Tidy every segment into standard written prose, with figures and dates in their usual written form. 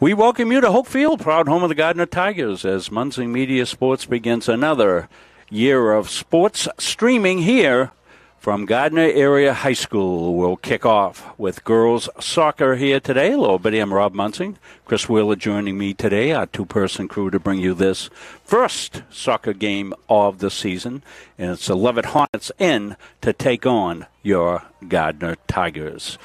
We welcome you to Hope Field, proud home of the Gardiner Tigers, as Munson Media Sports begins another year of sports streaming here from Gardiner Area High School. We'll kick off with girls soccer here today. Hello, everybody. I'm Rob Munson. Chris Wheeler joining me today, our two-person crew, to bring you this first soccer game of the season. And it's the Leavitt Hornets in to take on your Gardiner Tigers.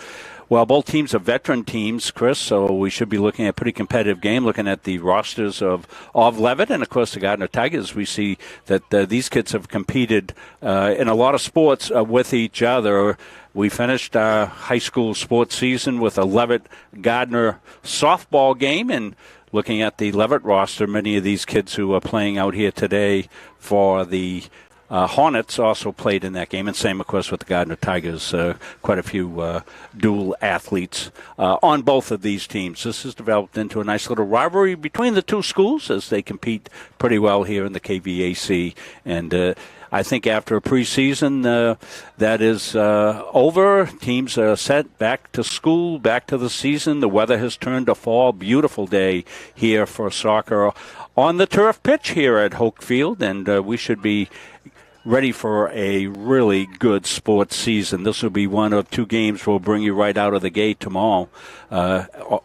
Well, both teams are veteran teams, Chris, so we should be looking at a pretty competitive game, looking at the rosters of Leavitt and, of course, the Gardiner Tigers. We see that these kids have competed in a lot of sports with each other. We finished our high school sports season with a Leavitt-Gardiner softball game, and looking at the Leavitt roster, many of these kids who are playing out here today for the Hornets also played in that game, and same, of course, with the Gardiner Tigers. Quite a few dual athletes on both of these teams. This has developed into a nice little rivalry between the two schools as they compete pretty well here in the KVAC. And I think after a preseason that is over, teams are set back to school, back to the season. The weather has turned to fall. Beautiful day here for soccer on the turf pitch here at Hoke Field, and we should be ready for a really good sports season. This will be one of two games we'll bring you right out of the gate tomorrow.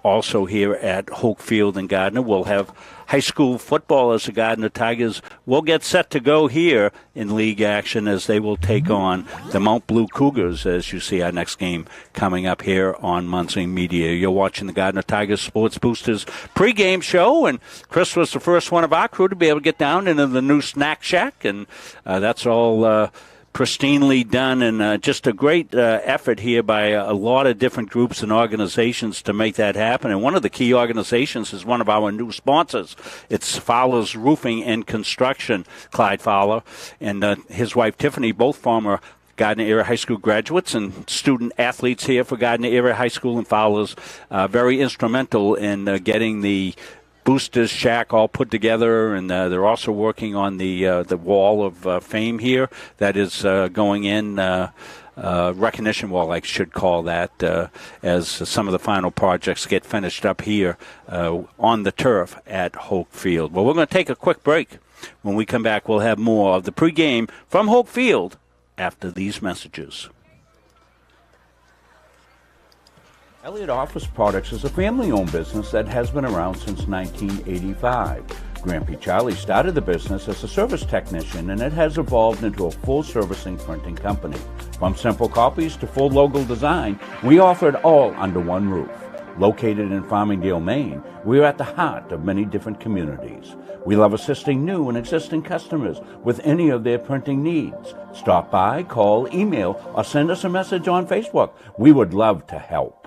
Also here at Hoke Field in Gardiner, we'll have high school football as the Gardiner Tigers will get set to go here in league action as they will take on the Mount Blue Cougars, as you see our next game coming up here on Munson Media. You're watching the Gardiner Tigers Sports Boosters pregame show, and Chris was the first one of our crew to be able to get down into the new snack shack, and that's all pristinely done, and just a great effort here by a lot of different groups and organizations to make that happen. And one of the key organizations is one of our new sponsors. It's Fowler's Roofing and Construction. Clyde Fowler and his wife Tiffany, both former Gardiner Area High School graduates and student athletes here for Gardiner Area High School, and Fowler's very instrumental in getting the Boosters Shack all put together, and they're also working on the wall of fame here that is going in, recognition wall, I should call that, as some of the final projects get finished up here on the turf at Hoke Field. Well, we're going to take a quick break. When we come back, we'll have more of the pregame from Hoke Field after these messages. Elliott Office Products is a family-owned business that has been around since 1985. Grampy Charlie started the business as a service technician, and it has evolved into a full-servicing printing company. From simple copies to full logo design, we offer it all under one roof. Located in Farmingdale, Maine, we are at the heart of many different communities. We love assisting new and existing customers with any of their printing needs. Stop by, call, email, or send us a message on Facebook. We would love to help.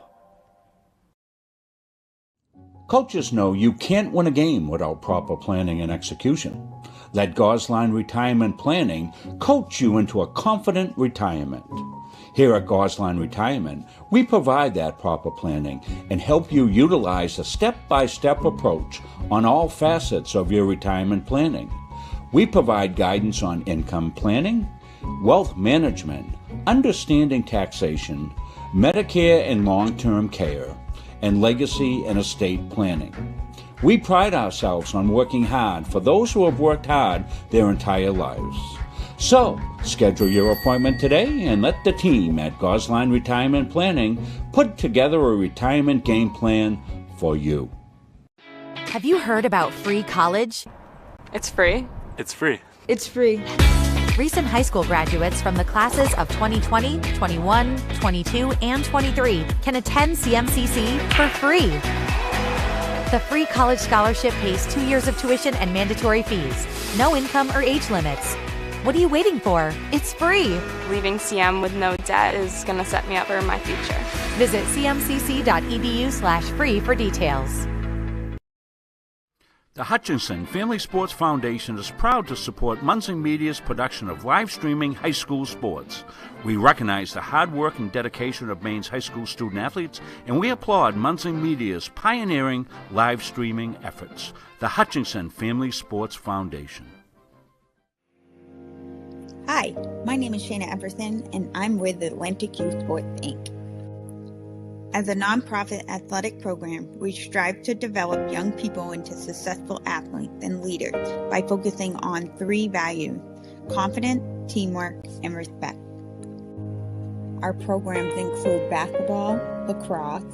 Coaches know you can't win a game without proper planning and execution. Let Gosline Retirement Planning coach you into a confident retirement. Here at Gosline Retirement, we provide that proper planning and help you utilize a step-by-step approach on all facets of your retirement planning. We provide guidance on income planning, wealth management, understanding taxation, Medicare and long-term care, and legacy and estate planning. We pride ourselves on working hard for those who have worked hard their entire lives. So, schedule your appointment today and let the team at Gosline Retirement Planning put together a retirement game plan for you. Have you heard about free college? It's free. It's free. It's free. Recent high school graduates from the classes of 2020, 21, 22, and 23 can attend CMCC for free. The free college scholarship pays 2 years of tuition and mandatory fees. No income or age limits. What are you waiting for? It's free. Leaving CM with no debt is going to set me up for my future. Visit cmcc.edu/free for details. The Hutchinson Family Sports Foundation is proud to support Munson Media's production of live streaming high school sports. We recognize the hard work and dedication of Maine's high school student athletes, and we applaud Munson Media's pioneering live streaming efforts. The Hutchinson Family Sports Foundation. Hi, my name is Shayna Epperson, and I'm with the Atlantic Youth Sports, Inc. As a nonprofit athletic program, we strive to develop young people into successful athletes and leaders by focusing on 3 values: confidence, teamwork, and respect. Our programs include basketball, lacrosse,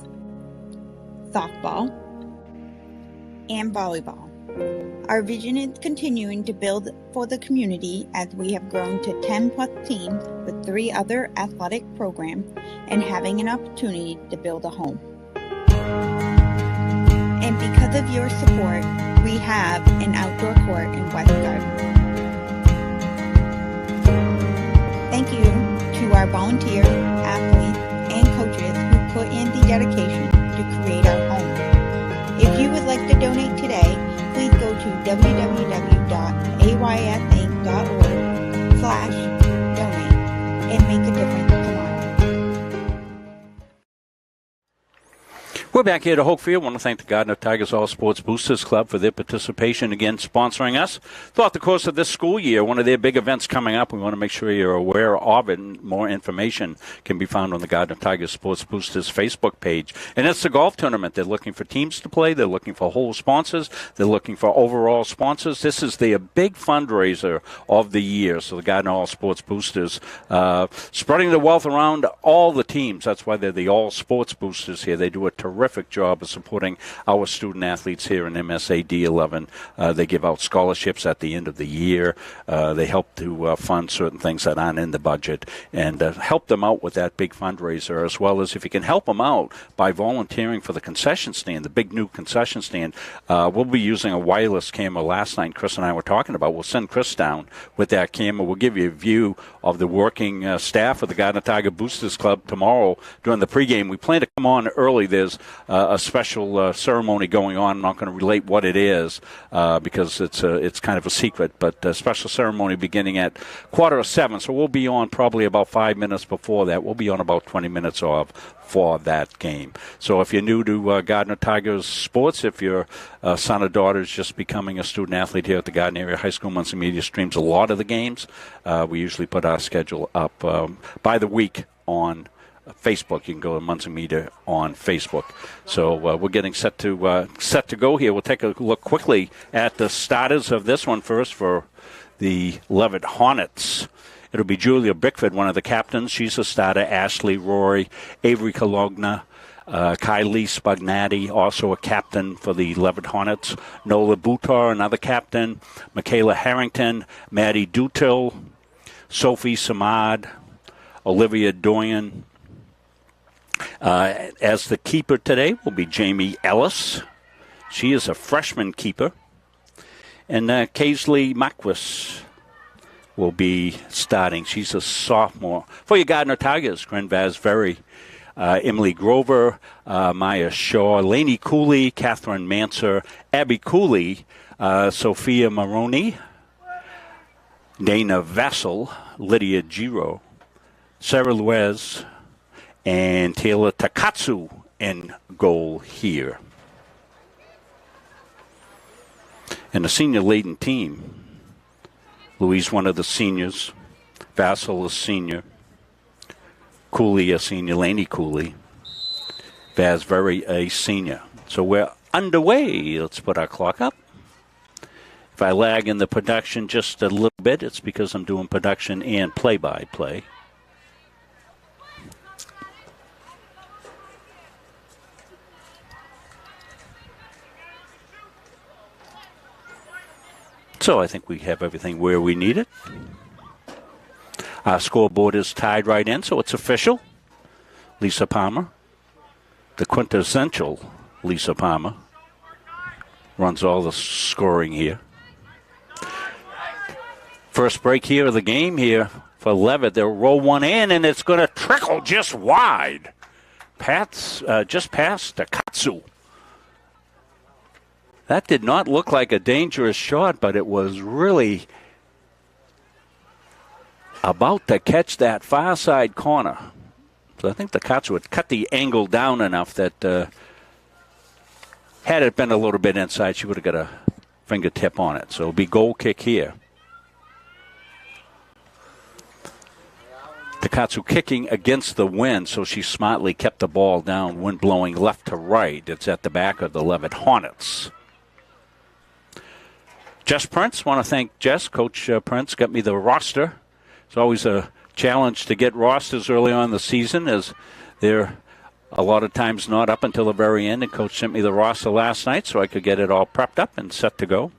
softball, and volleyball. Our vision is continuing to build for the community as we have grown to 10+ teams with 3 other athletic programs and having an opportunity to build a home. And because of your support, we have an outdoor court in West Gardiner. Thank you to our volunteers, athletes, and coaches who put in the dedication to create our home. If you would like to donate today, please go to www.aysinc.org/donate and make a difference tomorrow. We're back here to Hopefield. I want to thank the Gardiner Tigers All Sports Boosters Club for their participation, again, sponsoring us. Throughout the course of this school year, one of their big events coming up, we want to make sure you're aware of it, and more information can be found on the Gardiner Tigers Sports Boosters Facebook page. And it's the golf tournament. They're looking for teams to play. They're looking for whole sponsors. They're looking for overall sponsors. This is their big fundraiser of the year. So the Gardiner All Sports Boosters spreading the wealth around all the teams. That's why they're the All Sports Boosters here. They do a terrific job of supporting our student athletes here in MSA D11. They give out scholarships at the end of the year. They help to fund certain things that aren't in the budget and help them out with that big fundraiser, as well as if you can help them out by volunteering for the concession stand, the big new concession stand. We'll be using a wireless camera last night. Chris and I were talking about. We'll send Chris down with that camera. We'll give you a view of the working staff of the Gardiner Tiger Boosters Club tomorrow during the pregame. We plan to come on early. There's a special ceremony going on. I'm not going to relate what it is because it's kind of a secret, but a special ceremony beginning at 6:45. So we'll be on probably about 5 minutes before that. We'll be on about 20 minutes off for that game. So if you're new to Gardiner Tigers sports, if your son or daughter is just becoming a student athlete here at the Gardiner Area High School, Muncie Media streams a lot of the games. We usually put our schedule up by the week on Facebook. You can go to Muncie Media on Facebook. So we're getting set to go here. We'll take a look quickly at the starters of this one first for the Leavitt Hornets. It'll be Julia Bickford, one of the captains. She's a starter. Ashley Rory, Avery Cologna, Kylie Spagnati, also a captain for the Leavitt Hornets. Nola Butar, another captain. Michaela Harrington, Maddie Dutil, Sophie Samad, Olivia Doyen. As the keeper today will be Jamie Ellis. She is a freshman keeper. And Kaisley Macquis will be starting. She's a sophomore. For your Gardiner Tigers, Gren Vasveri, Emily Grover, Maya Shaw, Lainey Cooley, Catherine Manser, Abby Cooley, Sophia Maroney, Dana Vassell, Lydia Giro, Sarah Luez, and Taylor Takatsu in goal here. And the senior-laden team, Louise, one of the seniors, Vassell, a senior, Cooley, a senior, Laney Cooley, Vasveri, a senior. So we're underway. Let's put our clock up. If I lag in the production just a little bit, it's because I'm doing production and play-by-play. So I think we have everything where we need it. Our scoreboard is tied right in, so it's official. Lisa Palmer, the quintessential Lisa Palmer, runs all the scoring here. First break here of the game here for Leavitt. They'll roll one in, and it's going to trickle just wide. Pat's just past Takatsu. That did not look like a dangerous shot, but it was really about to catch that far side corner. So I think the Takatsu would cut the angle down enough that had it been a little bit inside, she would have got a fingertip on it. So it'll be goal kick here. Takatsu kicking against the wind, so she smartly kept the ball down, wind blowing left to right. It's at the back of the Leavitt Hornets. Jess Prince, want to thank Jess. Coach Prince got me the roster. It's always a challenge to get rosters early on in the season, as they're a lot of times not up until the very end. And Coach sent me the roster last night so I could get it all prepped up and set to go.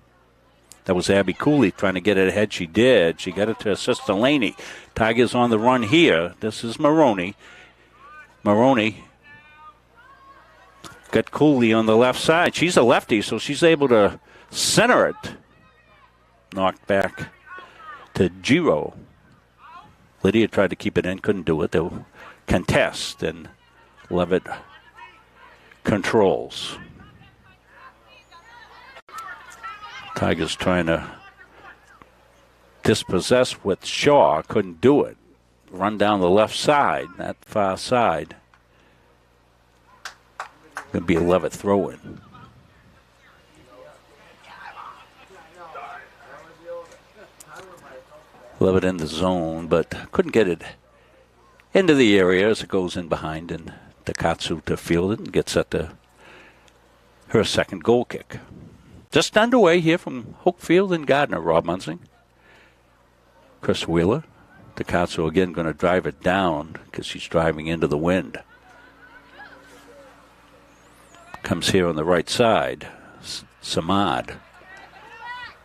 That was Abby Cooley trying to get it ahead. She did. She got it to Sister Laney. Tigers on the run here. This is Maroney. Maroney got Cooley on the left side. She's a lefty, so she's able to center it. Knocked back to Giro. Lydia tried to keep it in, couldn't do it. They'll contest, and Leavitt controls. Tigers trying to dispossess with Shaw. Couldn't do it. Run down the left side, that far side. Going to be a Leavitt throw-in. Leavitt in the zone, but couldn't get it into the area as it goes in behind, and Takatsu to field it and gets at her second goal kick. Just underway here from Hopefield and Gardiner, Rob Munsing. Chris Wheeler. Takatsu again going to drive it down because she's driving into the wind. Comes here on the right side. Samad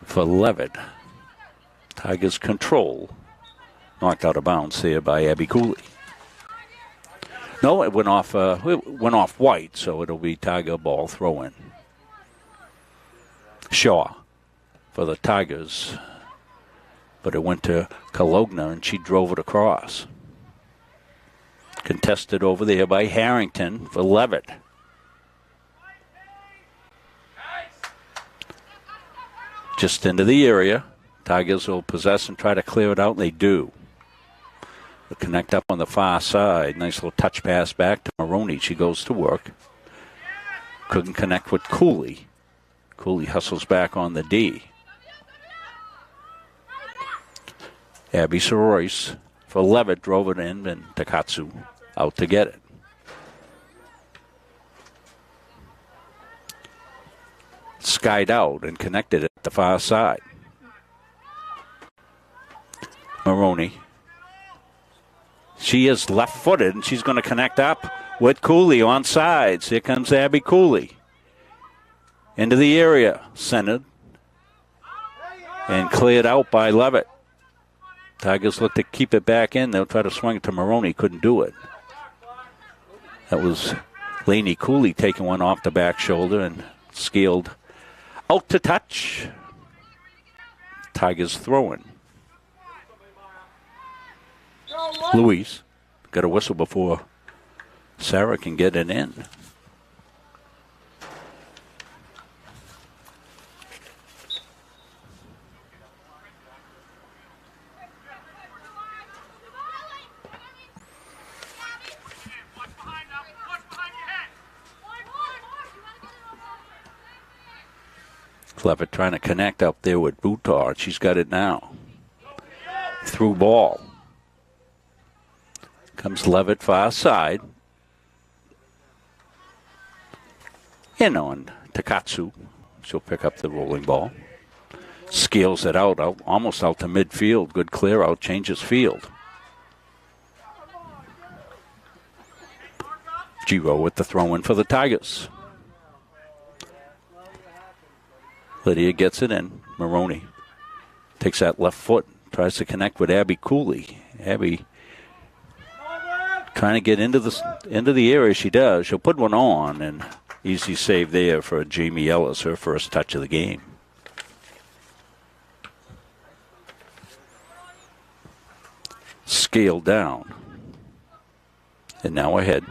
for Leavitt. Tigers control. Knocked out of bounds here by Abby Cooley. No, it went off white, so it'll be Tiger ball throw-in. Shaw for the Tigers, but it went to Kalogna and she drove it across. Contested over there by Harrington for Leavitt. Just into the area. Tigers will possess and try to clear it out, and they do. They'll connect up on the far side. Nice little touch pass back to Maroney. She goes to work. Couldn't connect with Cooley. Cooley hustles back on the D. Abby Sorois for Leavitt drove it in, and Takatsu out to get it. Skied out and connected it at the far side. Maroney. She is left-footed, and she's going to connect up with Cooley on sides. Here comes Abby Cooley. Into the area, centered, and cleared out by Leavitt. Tigers look to keep it back in. They'll try to swing it to Maroney. Couldn't do it. That was Laney Cooley taking one off the back shoulder and scaled out to touch. Tigers throwing. Louise got a whistle before Sarah can get it in. Leavitt trying to connect up there with Boutard. She's got it now. Through ball. Comes Leavitt far side. In on Takatsu. She'll pick up the rolling ball. Scales it out, almost out to midfield. Good clear out, changes field. Giro with the throw-in for the Tigers. Lydia gets it in. Maroney takes that left foot, tries to connect with Abby Cooley. Abby trying to get into the area. She does. She'll put one on, and easy save there for Jamie Ellis, her first touch of the game. Scaled down. And now ahead.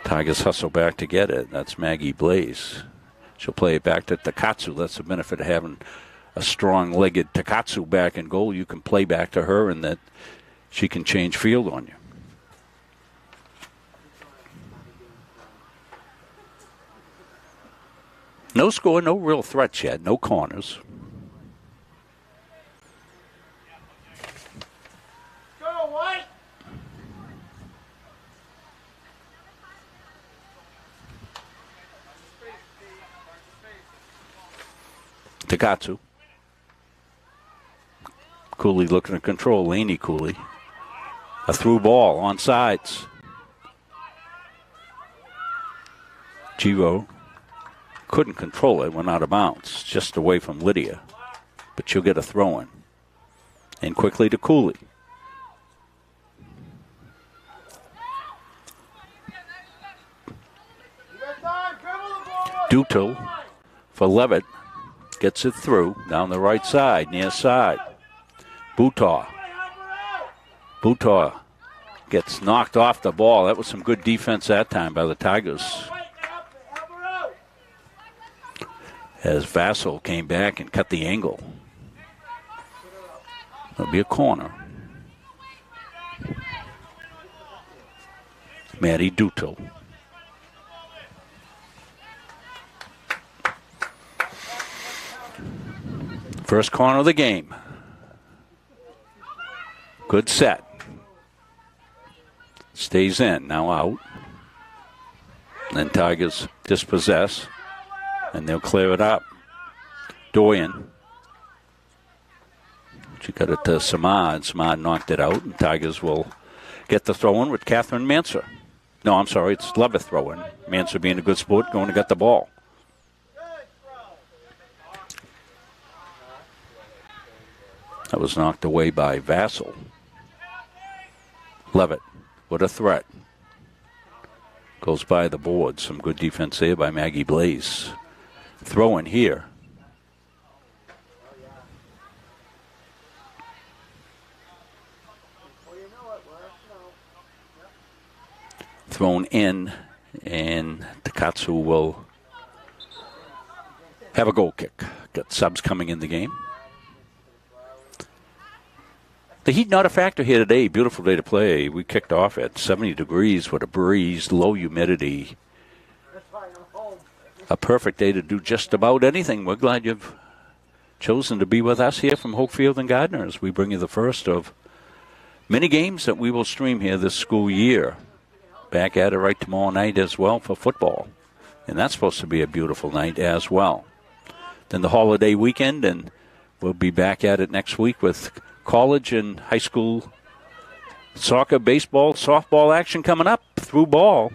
Tigers hustle back to get it. That's Maggie Blaze. She'll play it back to Takatsu. That's the benefit of having a strong-legged Takatsu back in goal. You can play back to her, and that she can change field on you. No score, no real threats yet, no corners. Takatsu. Cooley looking to control. Laney Cooley. A through ball on sides. Giro couldn't control it. Went out of bounds. Just away from Lydia. But she'll get a throw in. And quickly to Cooley. Dutel for Leavitt. Gets it through down the right side, near side. Butar gets knocked off the ball. That was some good defense that time by the Tigers. As Vassell came back and cut the angle. It'll be a corner. Maddie Dutel. First corner of the game. Good set. Stays in. Now out. Then Tigers dispossess. And they'll clear it up. Doyen. She got it to Samad. Samad knocked it out. And Tigers will get the throw-in with Catherine Manser. No, I'm sorry. It's Leavitt throw-in. Manser being a good sport, going to get the ball. That was knocked away by Vassell. Leavitt with a threat. Goes by the board. Some good defense there by Maggie Blaze. Throw in here. Thrown in, and Takatsu will have a goal kick. Got subs coming in the game. The heat not a factor here today. Beautiful day to play. We kicked off at 70 degrees with a breeze, low humidity. A perfect day to do just about anything. We're glad you've chosen to be with us here from Hopefield and Gardiner as we bring you the first of many games that we will stream here this school year. Back at it right tomorrow night as well for football. And that's supposed to be a beautiful night as well. Then the holiday weekend, and we'll be back at it next week with college and high school soccer, baseball, softball action coming up through ball.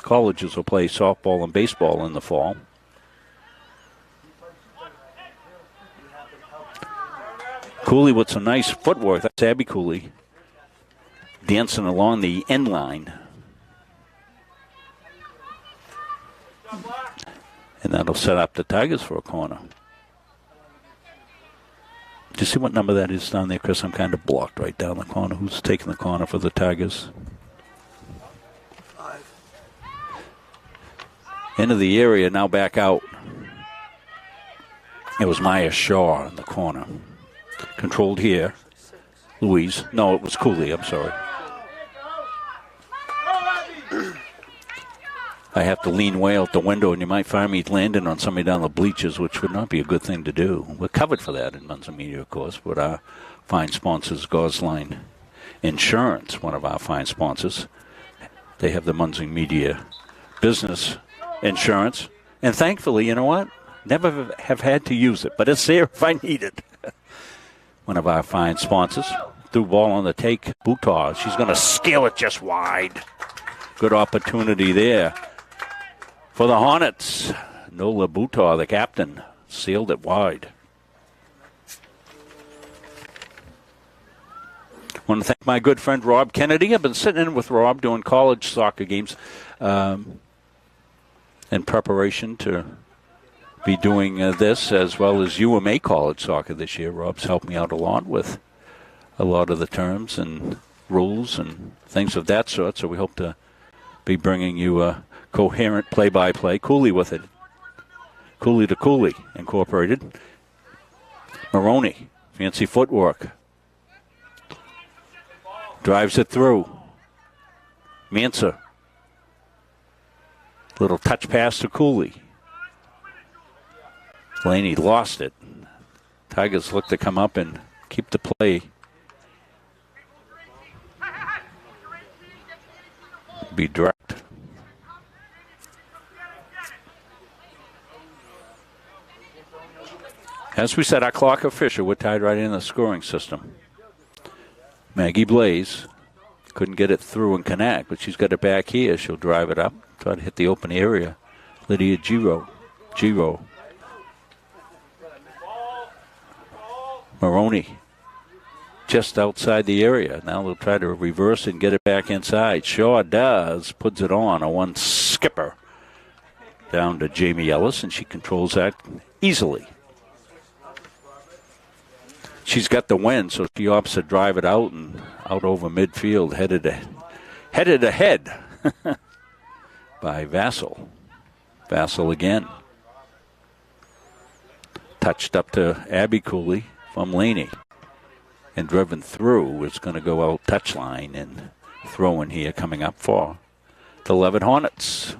Colleges will play softball and baseball in the fall. Cooley with some nice footwork. That's Abby Cooley dancing along the end line. And that'll set up the Tigers for a corner. Do you see what number that is down there, Chris? I'm kind of blocked right down the corner. Who's taking the corner for the Tigers? 5. Into the area, now back out. It was Maya Shaw in the corner. Controlled here. Louise. No, it was Cooley. I'm sorry. I have to lean way out the window, and you might find me landing on somebody down the bleachers, which would not be a good thing to do. We're covered for that in Munson Media, of course, with our fine sponsors, Gosline Insurance, one of our fine sponsors. They have the Munson Media business insurance. And thankfully, you know what? Never have had to use it, but it's there if I need it. One of our fine sponsors. Threw ball on the take. Butar. She's going to scale it just wide. Good opportunity there for the Hornets. Nola Butar, the captain, sealed it wide. I want to thank my good friend Rob Kennedy. I've been sitting in with Rob doing college soccer games in preparation to be doing this, as well as UMA college soccer this year. Rob's helped me out a lot with a lot of the terms and rules and things of that sort, so we hope to be bringing you a coherent play-by-play. Cooley with it. Cooley to Cooley Incorporated. Maroney, fancy footwork. Drives it through. Manser. Little touch pass to Cooley. Laney lost it. Tigers look to come up and keep the play. Be direct. As we said, our clock official, we're tied right in the scoring system. Maggie Blaze couldn't get it through and connect, but she's got it back here. She'll drive it up, try to hit the open area. Lydia Giro. Maroney just outside the area. Now they'll try to reverse and get it back inside. Shaw does, puts it on a one skipper down to Jamie Ellis, and she controls that easily. She's got the win, so she opts to drive it out and out over midfield, headed ahead by Vassal. Vassal again. Touched up to Abby Cooley from Laney. And driven through. It's going to go out touchline and throw in here coming up for the Leavitt Hornets.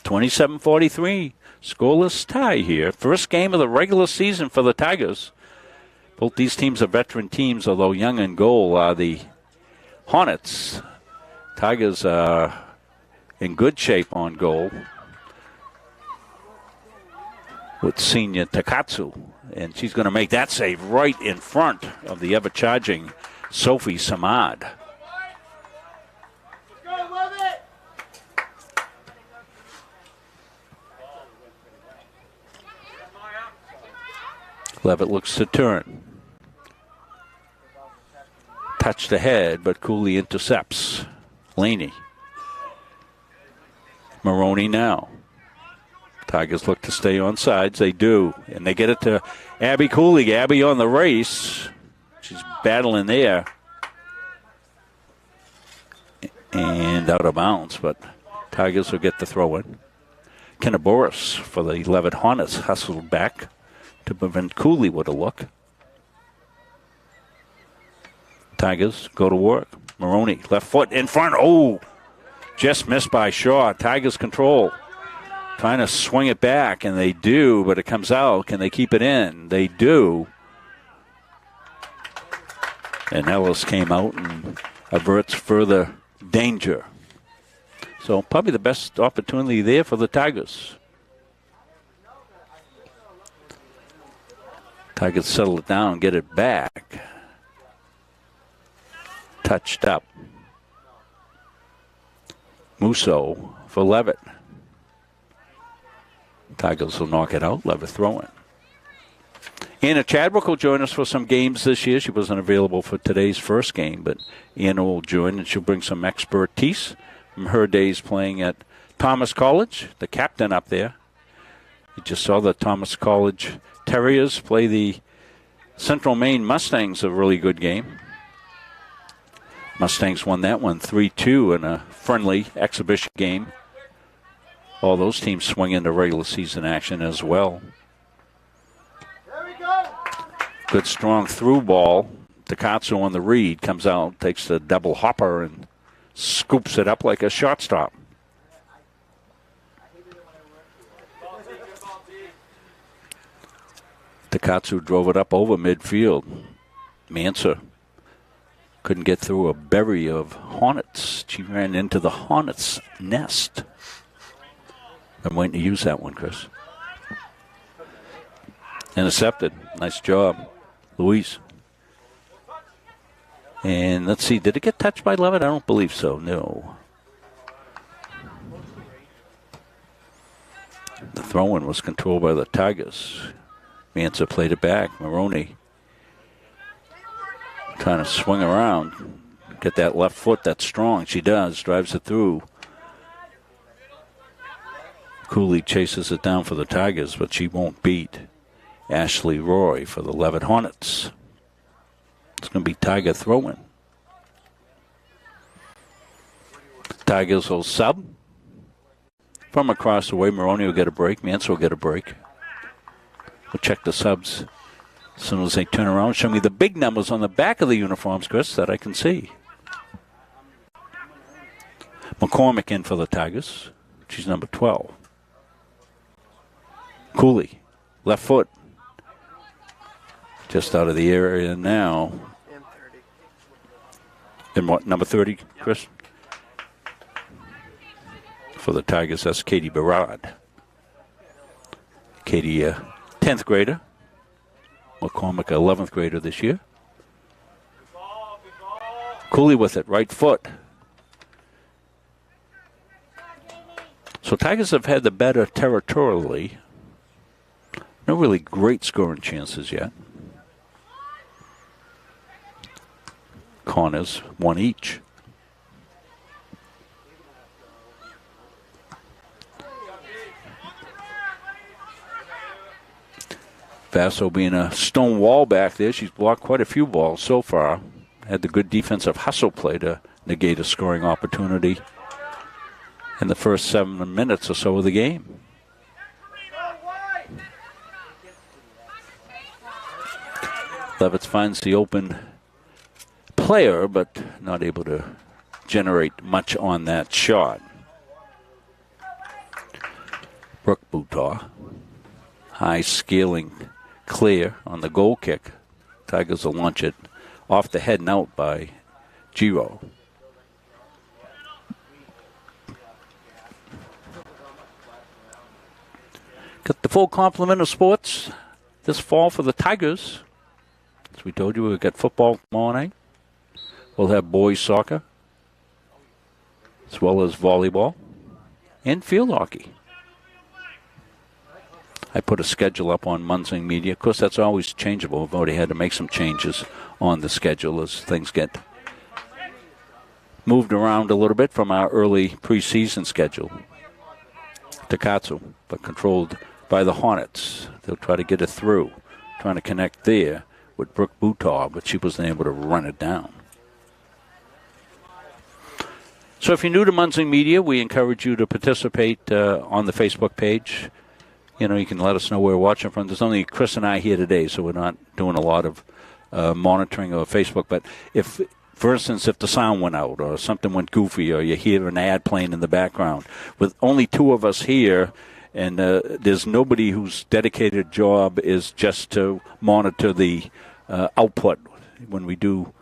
27-43. Scoreless tie here. First game of the regular season for the Tigers. Both these teams are veteran teams, although young in goal are the Hornets. Tigers are in good shape on goal with senior Takatsu. And she's going to make that save right in front of the ever-charging Sophie Samad. Leavitt looks to turn. Touched ahead, but Cooley intercepts. Laney. Maroney now. Tigers look to stay on sides. They do. And they get it to Abby Cooley. Abby on the race. She's battling there. And out of bounds, but Tigers will get the throw in. Kenna Boris for the Leavitt Hornets hustled back to prevent Cooley with a look. Tigers go to work. Maroney, left foot in front. Oh, just missed by Shaw. Tigers control. Trying to swing it back, and they do, but it comes out. Can they keep it in? They do. And Ellis came out and averts further danger. So probably the best opportunity there for the Tigers. Tigers settle it down, get it back. Touched up. Musso for Leavitt. Tigers will knock it out. Leavitt throwing. Anna Chadwick will join us for some games this year. She wasn't available for today's first game, but Anna will join, and she'll bring some expertise from her days playing at Thomas College, the captain up there. You just saw the Thomas College Terriers play the Central Maine Mustangs, a really good game. Mustangs won that one 3-2 in a friendly exhibition game. All those teams swing into regular season action as well. Good strong through ball. Takatsu on the read comes out, takes the double hopper and scoops it up like a shortstop. Takatsu drove it up over midfield. Mansa couldn't get through a berry of hornets. She ran into the hornet's nest. I'm waiting to use that one, Chris. Intercepted. Nice job, Louise. And let's see, did it get touched by Leavitt? I don't believe so, no. The throw-in was controlled by the Tigers. Mansa played it back. Maroney trying to swing around. Get that left foot that's strong. She does. Drives it through. Cooley chases it down for the Tigers, but she won't beat Ashley Roy for the Leavitt Hornets. It's going to be Tiger throwing. Tigers will sub. From across the way, Maroney will get a break. Mansa will get a break. We'll check the subs as soon as they turn around. Show me the big numbers on the back of the uniforms, Chris, that I can see. McCormick in for the Tigers. She's number 12. Cooley, left foot. Just out of the area now. And what, number 30, Chris? For the Tigers, that's Katie Barad. Katie, 10th grader. McCormick, 11th grader this year. Cooley with it, right foot. So Tigers have had the better territorially. No really great scoring chances yet. Corners, one each. Vasso being a stone wall back there. She's blocked quite a few balls so far. Had the good defensive hustle play to negate a scoring opportunity in the first 7 minutes or so of the game. Leavitt finds the open player, but not able to generate much on that shot. Brooke Boutaw, high scaling clear on the goal kick. Tigers will launch it off the head and out by Giro. Got the full complement of sports this fall for the Tigers. As we told you, we've got football tomorrow night. We'll have boys soccer, as well as volleyball and field hockey. I put a schedule up on Munzing Media. Of course, that's always changeable. We've already had to make some changes on the schedule as things get moved around a little bit from our early preseason schedule. Takatsu, but controlled by the Hornets. They'll try to get it through, trying to connect there with Brooke Boutaw, but she wasn't able to run it down. So if you're new to Munzing Media, we encourage you to participate on the Facebook page. You know, you can let us know where we're watching from. There's only Chris and I here today, so we're not doing a lot of monitoring of Facebook. But if, for instance, if the sound went out or something went goofy or you hear an ad playing in the background, with only 2 of us here, and there's nobody whose dedicated job is just to monitor the output. When we do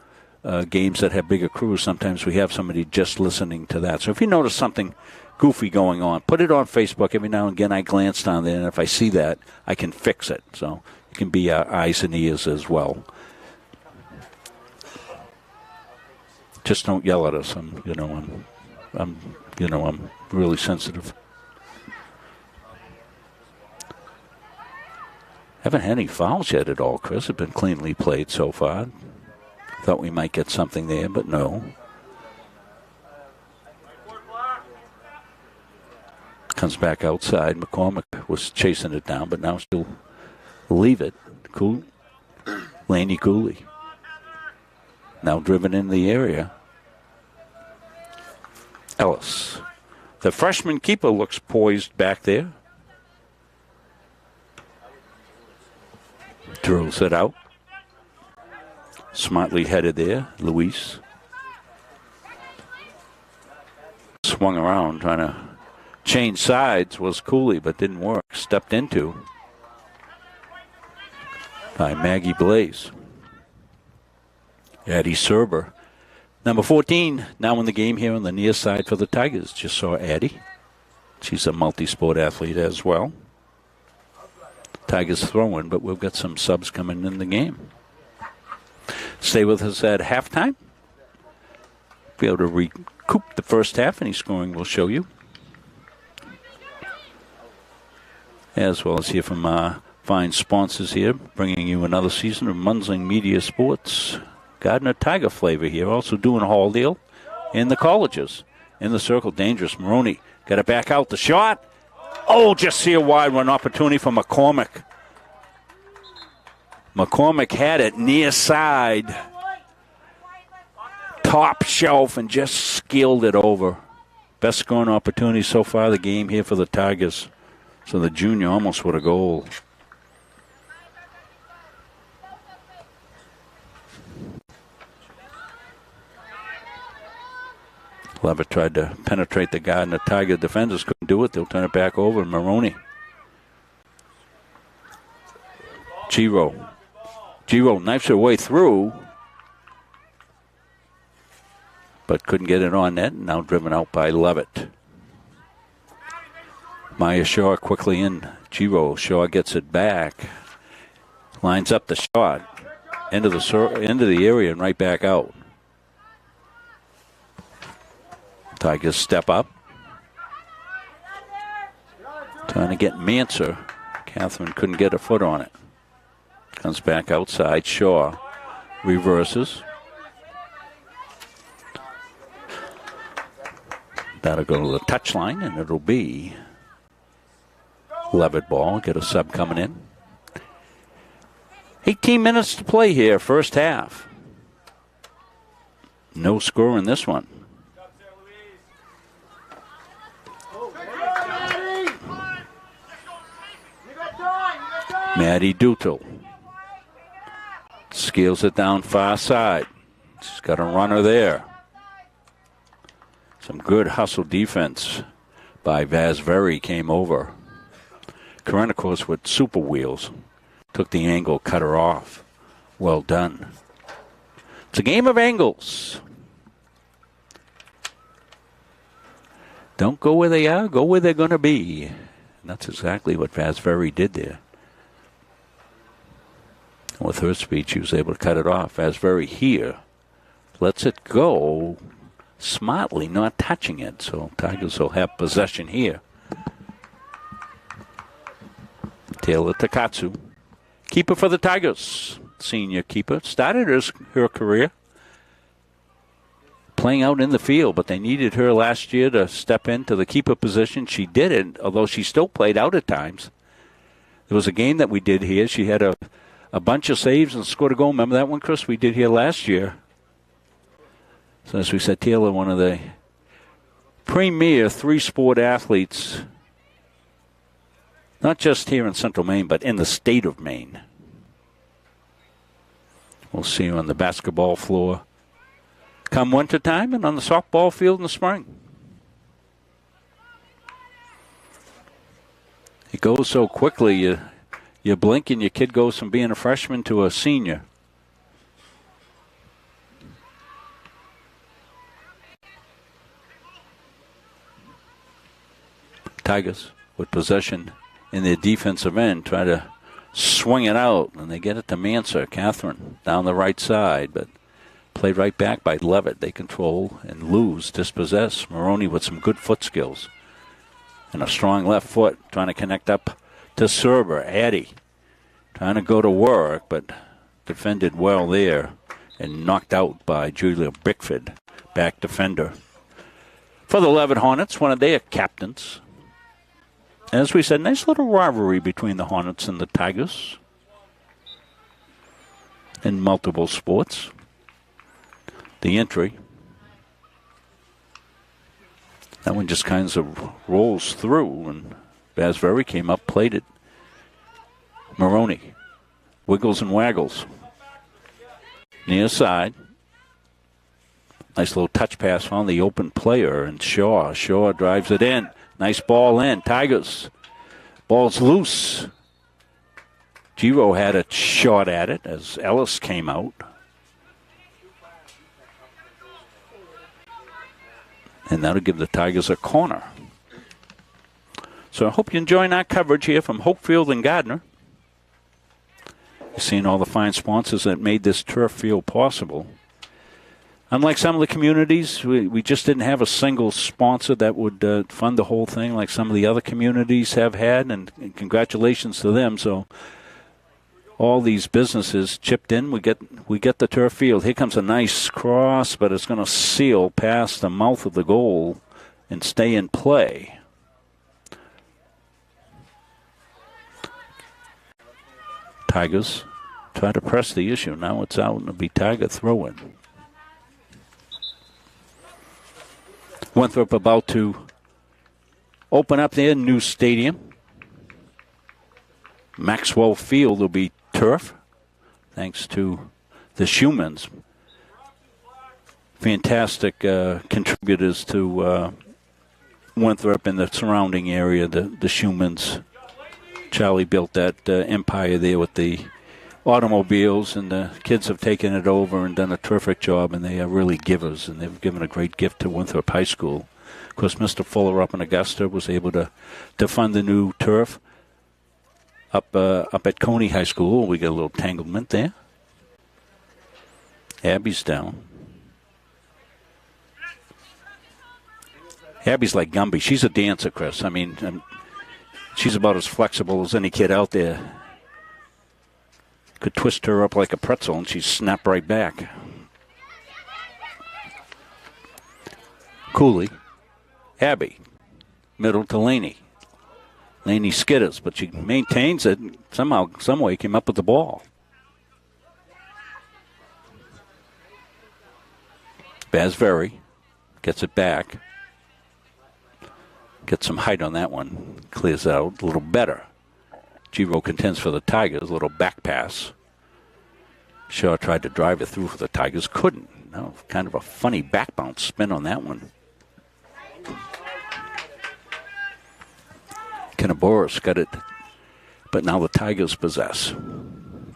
games that have bigger crews, sometimes we have somebody just listening to that. So if you notice something goofy going on, put it on Facebook. Every now and again I glance down there, and if I see that, I can fix it. So it can be our eyes and ears as well. Just don't yell at us. I'm really sensitive. Haven't had any fouls yet at all, Chris. Have been cleanly played so far. Thought we might get something there, but no. Comes back outside. McCormick was chasing it down, but now still Leavitt. Cool. Laney Cooley. Now driven in the area. Ellis. The freshman keeper looks poised back there. Drills it out. Smartly headed there, Luis. Swung around, trying to change sides, was Cooley, but didn't work. Stepped into by Maggie Blaze. Addie Serber. Number 14, now in the game here on the near side for the Tigers. Just saw Addie. She's a multi-sport athlete as well. Tigers throwing, but we've got some subs coming in the game. Stay with us at halftime. Be able to recoup the first half. Any scoring we'll show you. As well as hear from our fine sponsors here, bringing you another season of Munzing Media Sports. Gardiner Tiger flavor here. Also doing a haul deal in the colleges. In the circle, dangerous. Maroney got it back out. The shot. Oh, just see a wide one opportunity for McCormick. McCormick had it near side. Top shelf and just skilled it over. Best scoring opportunity so far of the game here for the Tigers. So the junior almost with a goal. Leavitt tried to penetrate the guy, and the Tiger defenders couldn't do it. They'll turn it back over. Maroney. Giro knifes her way through, but couldn't get it on net. Now driven out by Leavitt. Maya Shaw quickly in. Giro. Shaw gets it back. Lines up the shot into the area and right back out. Tigers step up. Trying to get Manser. Catherine couldn't get a foot on it. Comes back outside. Shaw reverses. That'll go to the touchline, and it'll be Leavitt ball. Get a sub coming in. 18 minutes to play here, first half. No score in this one. Maddie Dutel scales it down far side. She's got a runner there. Some good hustle defense by Vasveri came over. Corinne, of course, with super wheels. Took the angle, cut her off. Well done. It's a game of angles. Don't go where they are, go where they're going to be. And that's exactly what Vasveri did there. With her speed, she was able to cut it off. Vasveri here lets it go smartly, not touching it. So Tigers will have possession here. Taylor Takatsu. Keeper for the Tigers. Senior keeper. Started her career playing out in the field, but they needed her last year to step into the keeper position. She did it, although she still played out at times. There was a game that we did here. She had a bunch of saves and scored a goal. Remember that one, Chris? We did here last year. So as we said, Taylor, one of the premier three-sport athletes, not just here in Central Maine, but in the state of Maine. We'll see you on the basketball floor come wintertime and on the softball field in the spring. It goes so quickly, you blink and your kid goes from being a freshman to a senior. Tigers with possession in their defensive end, try to swing it out, and they get it to Manser. Catherine down the right side, but played right back by Leavitt. They control and lose, dispossess. Maroney with some good foot skills and a strong left foot, trying to connect up to Serber. Addy trying to go to work, but defended well there and knocked out by Julia Bickford, back defender. For the Leavitt Hornets, one of their captains. As we said, nice little rivalry between the Hornets and the Tigers in multiple sports. The entry. That one just kind of rolls through, and Vasveri came up, played it. Maroney wiggles and waggles. Near side. Nice little touch pass on the open player, and Shaw. Shaw drives it in. Nice ball in. Tigers. Ball's loose. Giro had a shot at it as Ellis came out. And that'll give the Tigers a corner. So I hope you're enjoying our coverage here from Hopefield and Gardiner. You're seeing all the fine sponsors that made this turf field possible. Unlike some of the communities, we just didn't have a single sponsor that would fund the whole thing like some of the other communities have had, and congratulations to them. So all these businesses chipped in. We get the turf field. Here comes a nice cross, but it's going to seal past the mouth of the goal and stay in play. Tigers try to press the issue. Now it's out, and it'll be Tiger throw-in. Winthrop about to open up their new stadium. Maxwell Field will be turf, thanks to the Schumans. Fantastic contributors to Winthrop and the surrounding area, the Schumans. Charlie built that empire there with the automobiles, and the kids have taken it over and done a terrific job, and they are really givers, and they've given a great gift to Winthrop High School. Of course, Mr. Fuller up in Augusta was able to fund the new turf. up at Coney High School. We get a little tanglement there. Abby's down. Abby's like Gumby. She's a dancer, Chris. I mean, she's about as flexible as any kid out there. Could twist her up like a pretzel and she'd snap right back. Cooley. Abby. Middle to Laney. Laney skitters, but she maintains it. Somehow, some way, came up with the ball. Basveri gets it back. Gets some height on that one. Clears out a little better. Giro contends for the Tigers. A little back pass. Shaw tried to drive it through for the Tigers. Couldn't. No, kind of a funny back bounce spin on that one. Kennaboris got it. But now the Tigers possess.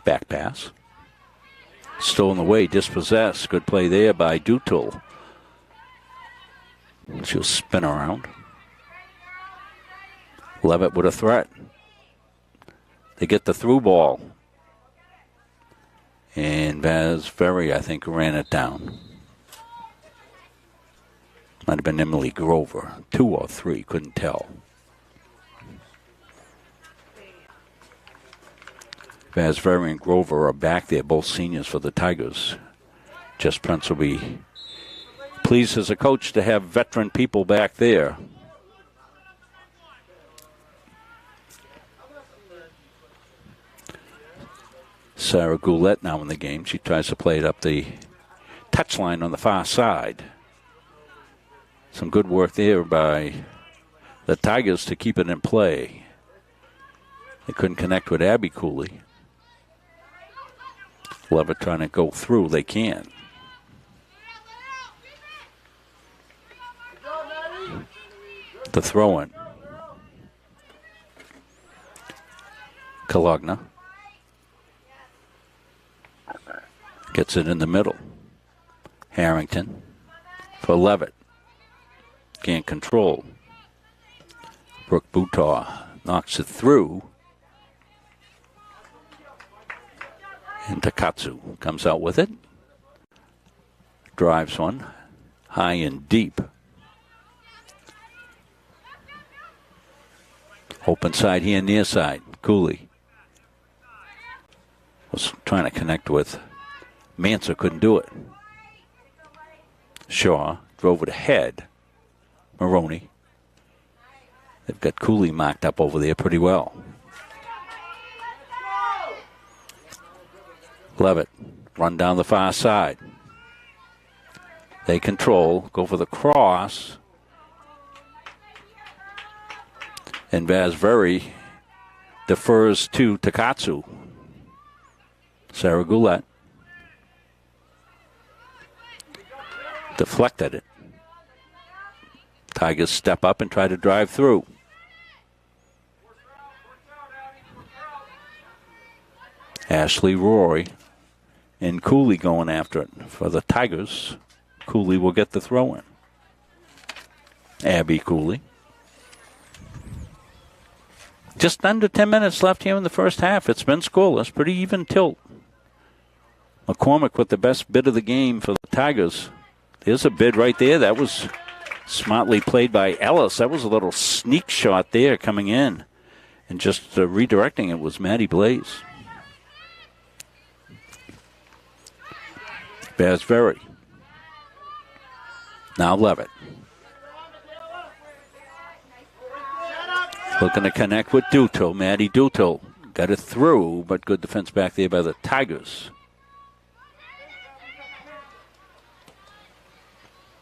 Back pass. Stolen away, dispossessed. Good play there by Dutul. She'll spin around. Leavitt with a threat. They get the through ball. And Basveri, I think, ran it down. Might have been Emily Grover. 2 or 3, couldn't tell. Basveri and Grover are back there, both seniors for the Tigers. Jess Prince will be pleased as a coach to have veteran people back there. Sarah Goulette now in the game. She tries to play it up the touchline on the far side. Some good work there by the Tigers to keep it in play. They couldn't connect with Abby Cooley. Leavitt trying to go through. They can. The throw-in. Kalogna. Gets it in the middle. Harrington for Leavitt. Can't control. Brooke Butaw knocks it through. And Takatsu comes out with it. Drives one. High and deep. Open side here, near side. Cooley was trying to connect with Manser, couldn't do it. Shaw drove it ahead. Maroney. They've got Cooley marked up over there pretty well. Leavitt run down the far side. They control, go for the cross. And Basveri defers to Takatsu. Sarah Goulette deflected it. Tigers step up and try to drive through. Ashley Roy and Cooley going after it. For the Tigers, Cooley will get the throw in. Abby Cooley. Just under 10 minutes left here in the first half. It's been scoreless. Pretty even tilt. McCormick with the best bid of the game for the Tigers. There's a bid right there. That was smartly played by Ellis. That was a little sneak shot there coming in. And just redirecting it was Maddie Blaze. Basveri. Now Leavitt. Looking to connect with Dutil. Maddie Dutil got it through, but good defense back there by the Tigers.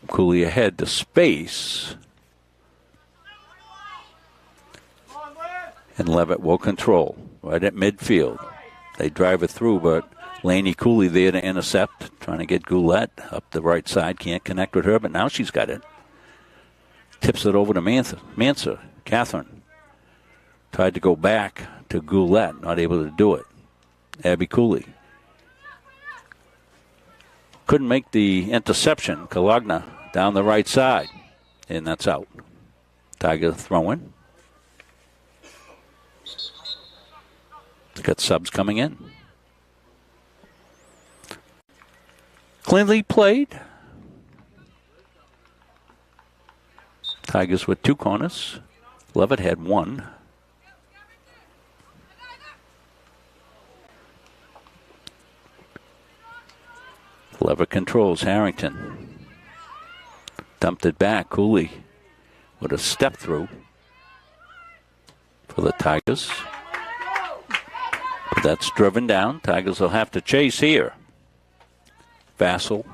Cooley ahead to space. And Leavitt will control right at midfield. They drive it through, but Laney Cooley there to intercept, trying to get Goulette up the right side. Can't connect with her, but now she's got it. Tips it over to Manser. Catherine tried to go back to Goulette, not able to do it. Abby Cooley couldn't make the interception. Kalogna down the right side, and that's out. Tiger throwing. Got subs coming in. Cleanly played. Tigers with 2 corners. Leavitt had 1. Leavitt controls Harrington. Dumped it back. Cooley with a step through for the Tigers. But that's driven down. Tigers will have to chase here. Vassell,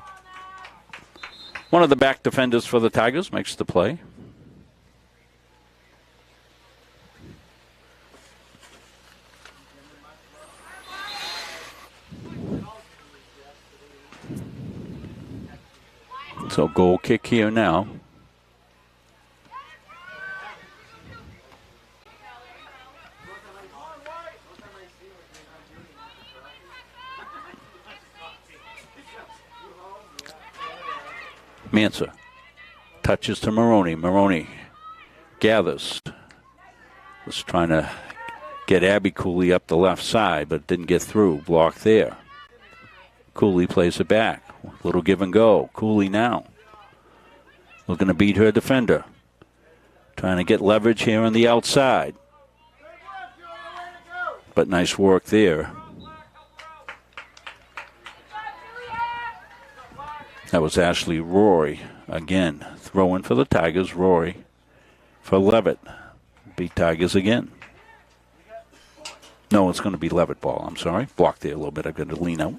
one of the back defenders for the Tigers, makes the play. So goal kick here now. Mansa touches to Maroney. Maroney gathers. Was trying to get Abby Cooley up the left side, but didn't get through. Blocked there. Cooley plays it back. Little give and go. Cooley now looking to beat her defender. Trying to get leverage here on the outside. But nice work there. That was Ashley Roy again. Throwing for the Tigers. Roy for Leavitt. Beat Tigers again. No, it's going to be Leavitt ball. I'm sorry. Blocked there a little bit. I've got to lean out.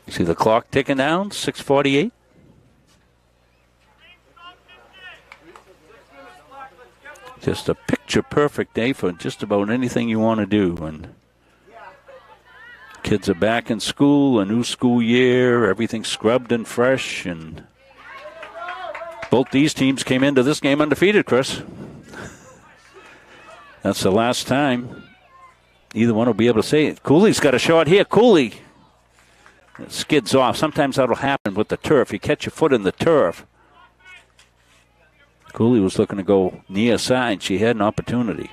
See the clock ticking down. 6:48. Just a picture-perfect day for just about anything you want to do. And kids are back in school, a new school year, everything's scrubbed and fresh, and both these teams came into this game undefeated, Chris. That's the last time either one will be able to say it. Cooley's got a shot here. Cooley. It skids off. Sometimes that'll happen with the turf. You catch your foot in the turf. Cooley was looking to go near side. She had an opportunity.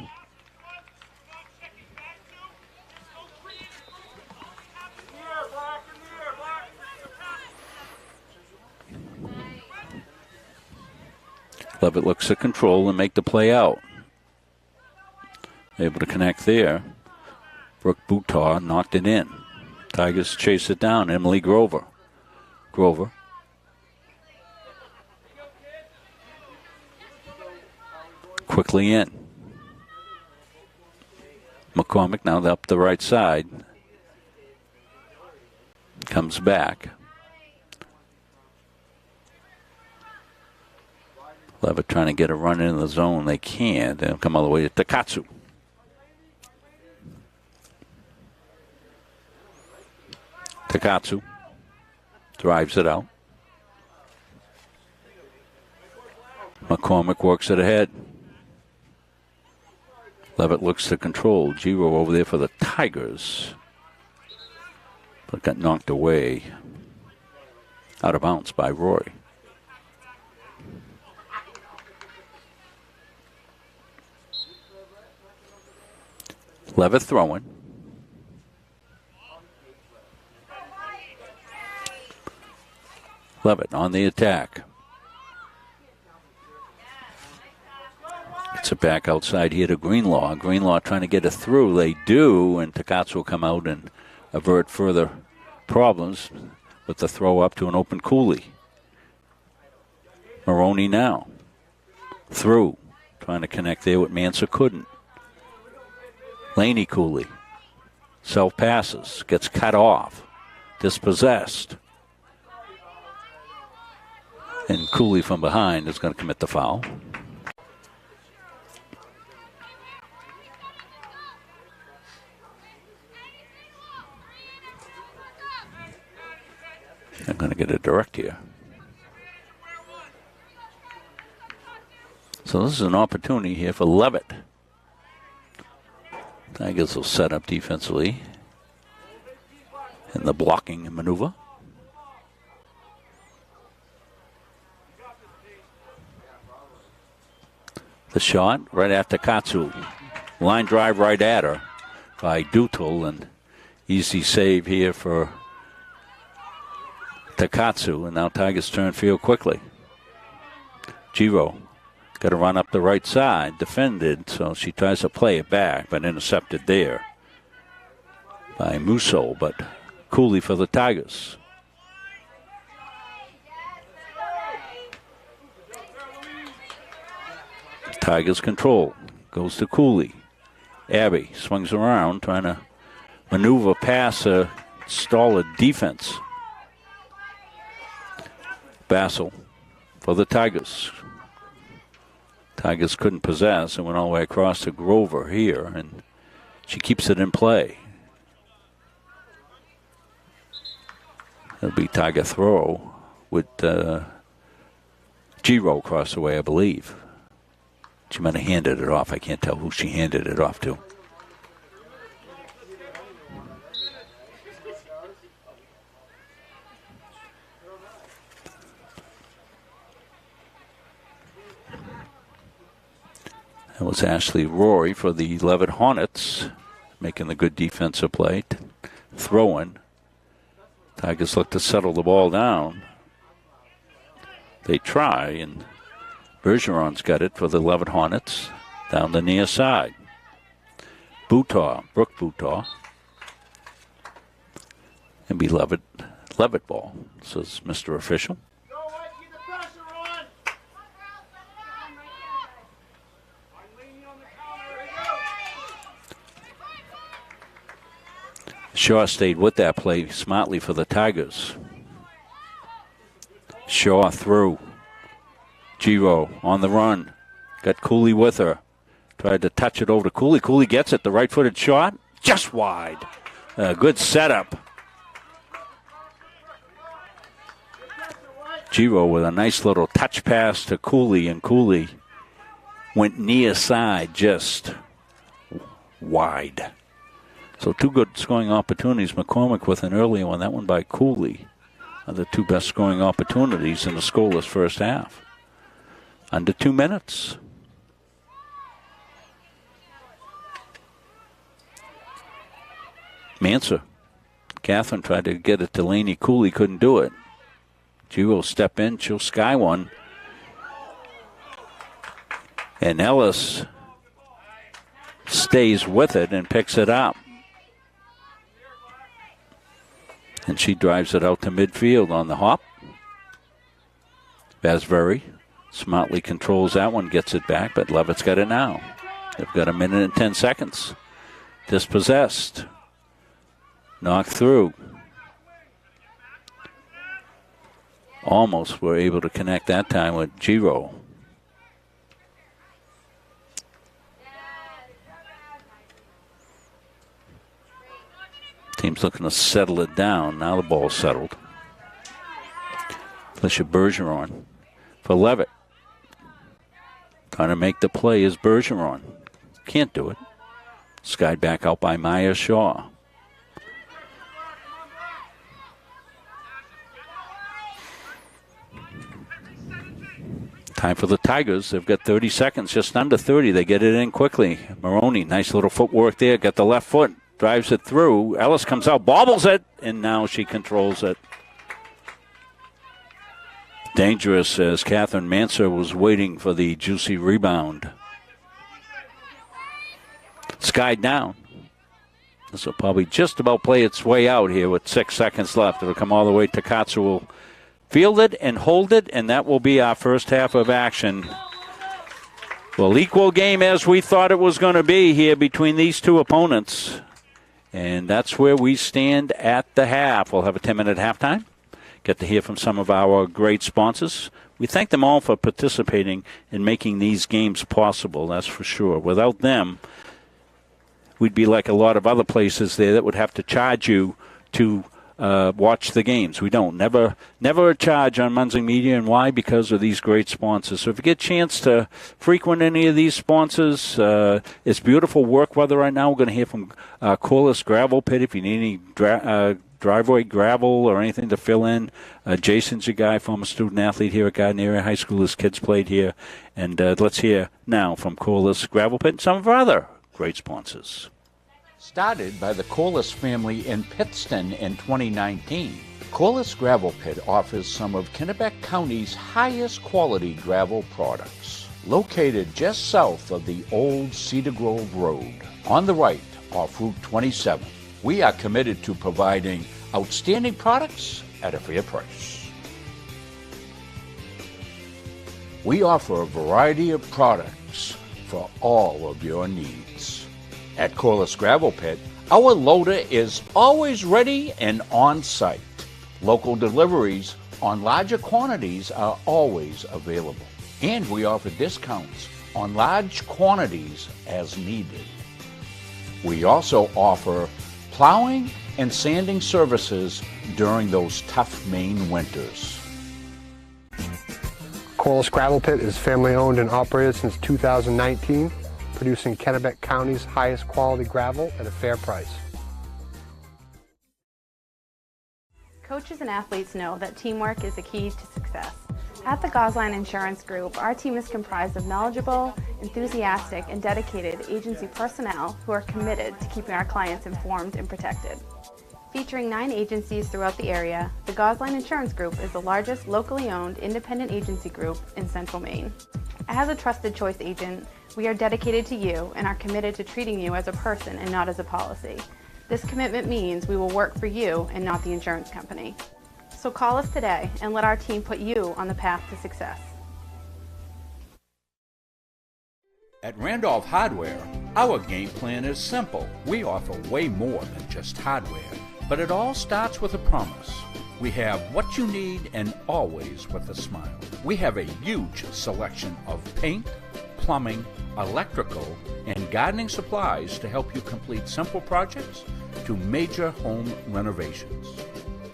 Leavitt looks to control and make the play out. Able to connect there. Brooke Boutaw knocked it in. Tigers chase it down. Emily Grover. Grover. Quickly in. McCormick now up the right side. Comes back. Leavitt trying to get a run in the zone. They can't. They'll come all the way to Takatsu. Takatsu drives it out. McCormick works it ahead. Leavitt looks to control. Giro over there for the Tigers. But got knocked away. Out of bounds by Roy. Leavitt throwing. Leavitt on the attack. Gets it back outside here to Greenlaw. Greenlaw trying to get it through. They do, and Takatsu will come out and avert further problems with the throw up to an open Cooley. Maroney now. Through. Trying to connect there with Mansa. Couldn't. Laney Cooley. Self passes. Gets cut off. Dispossessed. And Cooley from behind is going to commit the foul. I'm going to get a direct here. So this is an opportunity here for Leavitt. Tigers will set up defensively in the blocking maneuver. The shot right after Katsu. Line drive right at her by Dutel, and easy save here for Takatsu, and now Tigers turn field quickly. Giro got to run up the right side, defended, so she tries to play it back, but intercepted there by Musso, but Cooley for the Tigers. Tigers control, goes to Cooley. Abby swings around, trying to maneuver past a stolid defense. Bassel for the Tigers. Tigers couldn't possess and went all the way across to Grover here, and she keeps it in play. It'll be Tiger throw with Giro across the way, I believe. She might have handed it off. I can't tell who she handed it off to. That was Ashley Rory for the Leavitt Hornets, making the good defensive play. Throwing. Tigers look to settle the ball down. They try, and Bergeron's got it for the Leavitt Hornets down the near side. Brooke Butaw. And be Leavitt ball, says Mr. Official. Shaw stayed with that play smartly for the Tigers. Shaw through. Giro on the run. Got Cooley with her. Tried to touch it over to Cooley. Cooley gets it. The right-footed shot. Just wide. Good setup. Giro with a nice little touch pass to Cooley, and Cooley went near side, just wide. So two good scoring opportunities. McCormick with an early one. That one by Cooley are the two best scoring opportunities in the scoreless first half. Under 2 minutes. Manser. Catherine tried to get it to Laney. Cooley couldn't do it. She will step in. She'll sky one. And Ellis stays with it and picks it up. And she drives it out to midfield on the hop. Vasveri smartly controls that one, gets it back, but Leavitt's got it now. They've got 1 minute and 10 seconds. Dispossessed. Knocked through. Almost were able to connect that time with Giro. Team's looking to settle it down. Now the ball's settled. Alicia Bergeron for Leavitt. Trying to make the play is Bergeron. Can't do it. Skied back out by Maya Shaw. Time for the Tigers. They've got 30 seconds, just under 30. They get it in quickly. Maroney, nice little footwork there. Got the left foot. Drives it through. Ellis comes out, bobbles it, and now she controls it. Dangerous as Catherine Manser was waiting for the juicy rebound. Skied down. This will probably just about play its way out here with 6 seconds left. It'll come all the way to Katsu. Will field it and hold it, and that will be our first half of action. Well, equal game as we thought it was going to be here between these two opponents. And that's where we stand at the half. We'll have a 10-minute halftime. Get to hear from some of our great sponsors. We thank them all for participating in making these games possible, that's for sure. Without them, we'd be like a lot of other places there that would have to charge you to watch the games. We don't. Never a charge on Munzing Media. And why? Because of these great sponsors. So if you get a chance to frequent any of these sponsors, it's beautiful work weather right now. We're going to hear from Corliss Gravel Pit. If you need any driveway gravel or anything to fill in. Jason's your guy, former student athlete here at Gardiner Area High School. His kids played here. And let's hear now from Corliss Gravel Pit and some of our other great sponsors. Started by the Corliss family in Pittston in 2019, Corliss Gravel Pit offers some of Kennebec County's highest quality gravel products. Located just south of the old Cedar Grove Road, on the right off Route 27, we are committed to providing outstanding products at a fair price. We offer a variety of products for all of your needs. At Corliss Gravel Pit, our loader is always ready and on site. Local deliveries on larger quantities are always available. And we offer discounts on large quantities as needed. We also offer plowing and sanding services during those tough Maine winters. Corliss Gravel Pit is family owned and operated since 2019, producing Kennebec County's highest quality gravel at a fair price. Coaches and athletes know that teamwork is the key to success. At the Gosline Insurance Group, our team is comprised of knowledgeable, enthusiastic, and dedicated agency personnel who are committed to keeping our clients informed and protected. Featuring 9 agencies throughout the area, the Gosline Insurance Group is the largest locally owned independent agency group in Central Maine. As a trusted choice agent, we are dedicated to you and are committed to treating you as a person and not as a policy. This commitment means we will work for you and not the insurance company. So call us today and let our team put you on the path to success. At Randolph Hardware, our game plan is simple. We offer way more than just hardware, but it all starts with a promise. We have what you need and always with a smile. We have a huge selection of paint, plumbing, electrical, and gardening supplies to help you complete simple projects to major home renovations.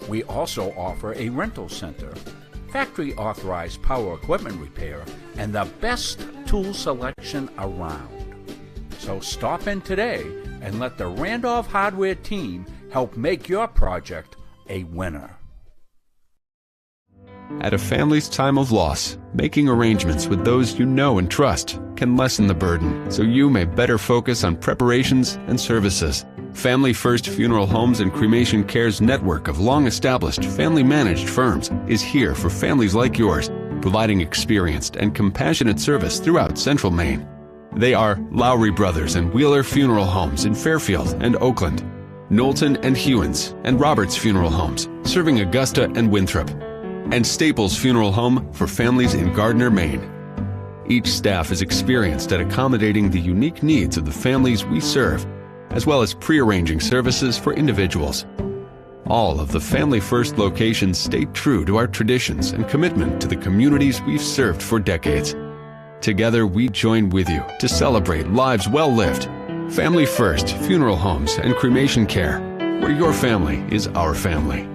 We also offer a rental center, factory authorized power equipment repair, and the best tool selection around. So stop in today and let the Randolph Hardware team help make your project a winner. At a family's time of loss, making arrangements with those you know and trust can lessen the burden, so you may better focus on preparations and services. Family First Funeral Homes and Cremation Care's network of long-established, family-managed firms is here for families like yours, providing experienced and compassionate service throughout Central Maine. They are Lowry Brothers and Wheeler Funeral Homes in Fairfield and Oakland, Knowlton and Hewins and Roberts Funeral Homes, serving Augusta and Winthrop, and Staples Funeral Home for families in Gardiner, Maine. Each staff is experienced at accommodating the unique needs of the families we serve, as well as pre-arranging services for individuals. All of the Family First locations stay true to our traditions and commitment to the communities we've served for decades. Together, we join with you to celebrate lives well lived. Family First Funeral Homes and Cremation Care, where your family is our family.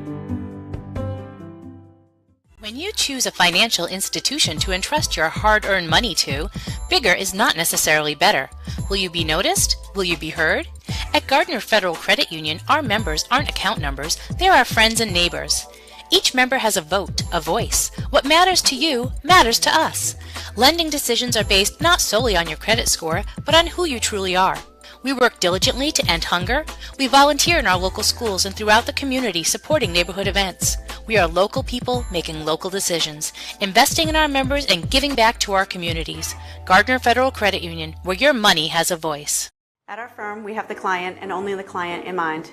When you choose a financial institution to entrust your hard-earned money to, bigger is not necessarily better. Will you be noticed? Will you be heard? At Gardiner Federal Credit Union, our members aren't account numbers, they're our friends and neighbors. Each member has a vote, a voice. What matters to you matters to us. Lending decisions are based not solely on your credit score, but on who you truly are. We work diligently to end hunger. We volunteer in our local schools and throughout the community supporting neighborhood events. We are local people making local decisions, investing in our members and giving back to our communities. Gardiner Federal Credit Union, where your money has a voice. At our firm, we have the client and only the client in mind.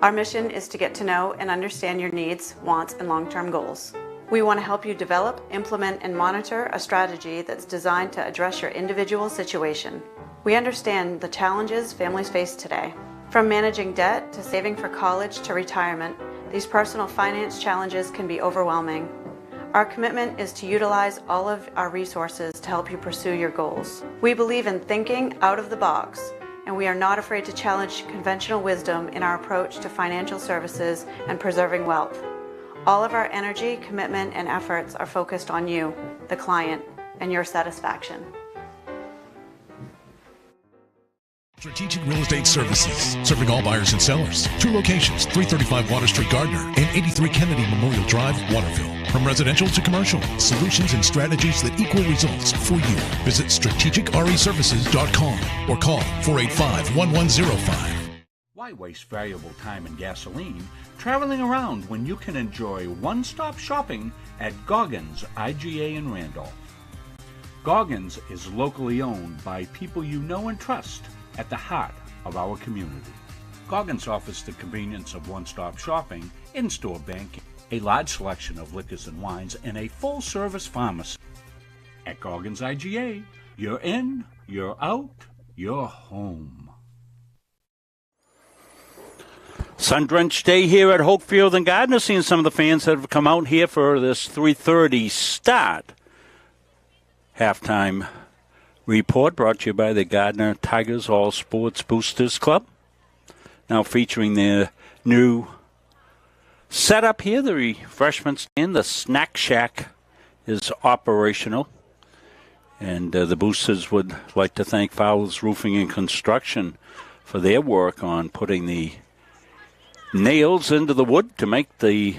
Our mission is to get to know and understand your needs, wants, and long-term goals. We want to help you develop, implement, and monitor a strategy that's designed to address your individual situation. We understand the challenges families face today. From managing debt to saving for college to retirement, these personal finance challenges can be overwhelming. Our commitment is to utilize all of our resources to help you pursue your goals. We believe in thinking out of the box, and we are not afraid to challenge conventional wisdom in our approach to financial services and preserving wealth. All of our energy, commitment, and efforts are focused on you, the client, and your satisfaction. Strategic Real Estate Services, serving all buyers and sellers. 2 locations, 335 Water Street, Gardiner, and 83 Kennedy Memorial Drive, Waterville. From residential to commercial, solutions and strategies that equal results for you. Visit strategicreservices.com or call 485-1105. Why waste valuable time and gasoline traveling around when you can enjoy one-stop shopping at Goggins IGA in Randolph? Goggins is locally owned by people you know and trust at the heart of our community. Goggins offers the convenience of one-stop shopping, in-store banking, a large selection of liquors and wines, and a full-service pharmacy. At Goggins IGA, you're in, you're out, you're home. Sun-drenched day here at Hopefield and Gardiner. Seeing some of the fans that have come out here for this 3:30 start. Halftime report brought to you by the Gardiner Tigers All Sports Boosters Club. Now featuring their new setup here, the refreshment stand, the Snack Shack is operational. And the Boosters would like to thank Fowler's Roofing and Construction for their work on putting the nails into the wood to make the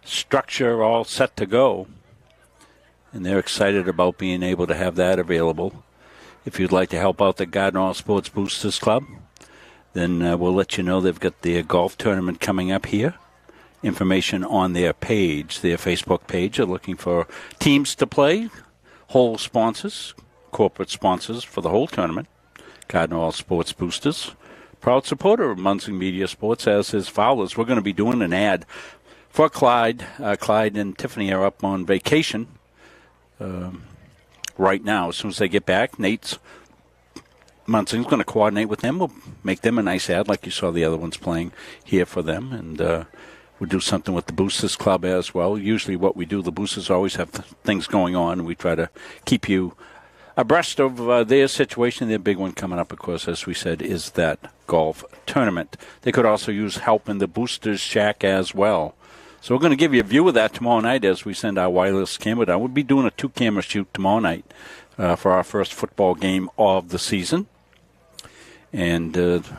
structure all set to go. And they're excited about being able to have that available. If you'd like to help out the Gardiner All Sports Boosters Club, then we'll let you know they've got their golf tournament coming up here. Information on their page, their Facebook page. They're looking for teams to play, whole sponsors, corporate sponsors for the whole tournament. Gardiner All Sports Boosters. Proud supporter of Munson Media Sports, as is Fowler's. We're going to be doing an ad for Clyde. Clyde and Tiffany are up on vacation right now. As soon as they get back, Munson's going to coordinate with them. We'll make them a nice ad like you saw the other ones playing here for them. And we'll do something with the Boosters Club as well. Usually what we do, the Boosters always have things going on. We try to keep you abreast of their situation. Their big one coming up, of course, as we said, is that golf tournament. They could also use help in the Boosters Shack as well. So we're going to give you a view of that tomorrow night as we send our wireless camera down. We'll be doing a 2-camera shoot tomorrow night for our first football game of the season. And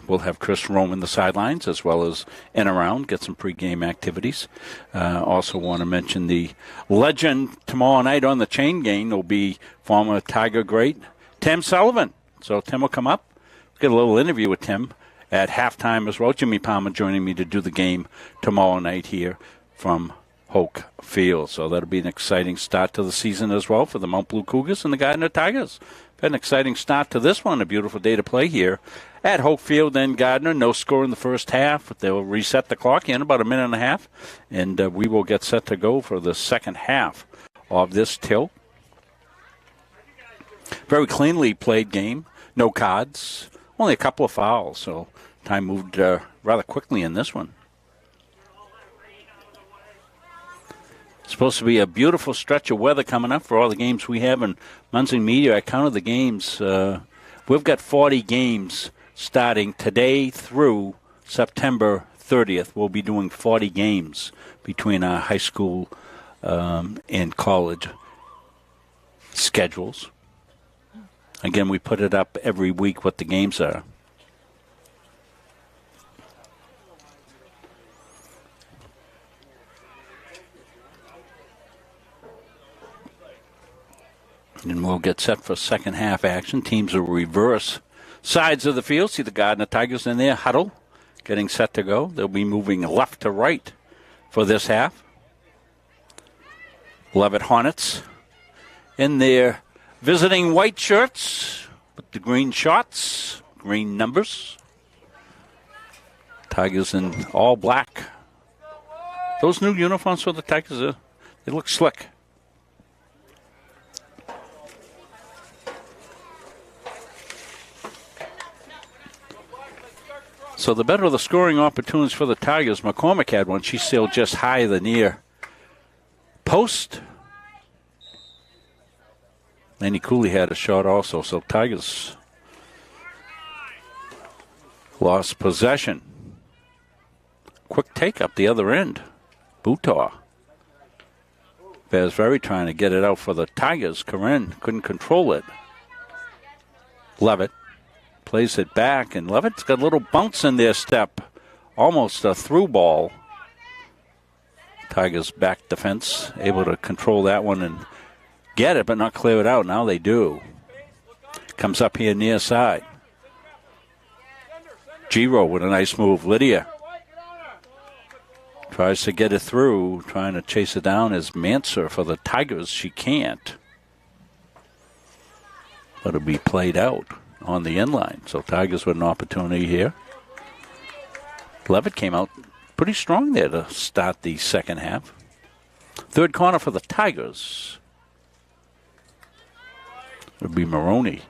we'll have Chris roaming the sidelines as well as in around, get some pregame activities. Also want to mention the legend tomorrow night on the chain game will be former Tiger great Tim Sullivan. So Tim will come up. We'll get a little interview with Tim at halftime as well. Jimmy Palmer joining me to do the game tomorrow night here from Hoke Field. So that'll be an exciting start to the season as well for the Mount Blue Cougars and the Gardiner Tigers. Had an exciting start to this one. A beautiful day to play here at Hoke Field and Gardiner. No score in the first half. They'll reset the clock in about a minute and a half, and we will get set to go for the second half of this tilt. Very cleanly played game. No cards. Only a couple of fouls, so time moved rather quickly in this one. Supposed to be a beautiful stretch of weather coming up for all the games we have in Munson Media. I counted the games. We've got 40 games starting today through September 30th. We'll be doing 40 games between our high school and college schedules. Again, we put it up every week what the games are. And we'll get set for second half action. Teams will reverse sides of the field. See the Gardiner Tigers in their huddle, getting set to go. They'll be moving left to right for this half. Leavitt Hornets in their visiting white shirts with the green shorts, green numbers. Tigers in all black. Those new uniforms for the Tigers, they look slick. So the better the scoring opportunities for the Tigers. McCormick had one. She sailed just high the near post. Laney Cooley had a shot also. So Tigers lost possession. Quick take up the other end. Boutar. Bears very trying to get it out for the Tigers. Corinne couldn't control it. Leavitt plays it back, and Leavitt's got a little bounce in their step. Almost a through ball. Tigers back defense, able to control that one and get it, but not clear it out. Now they do. Comes up here near side. Giro with a nice move. Lydia tries to get it through, trying to chase it down as Manser for the Tigers. She can't. But it'll be played out on the inline. So Tigers with an opportunity here. Leavitt came out pretty strong there to start the second half. Third corner for the Tigers. It'll be Maroney.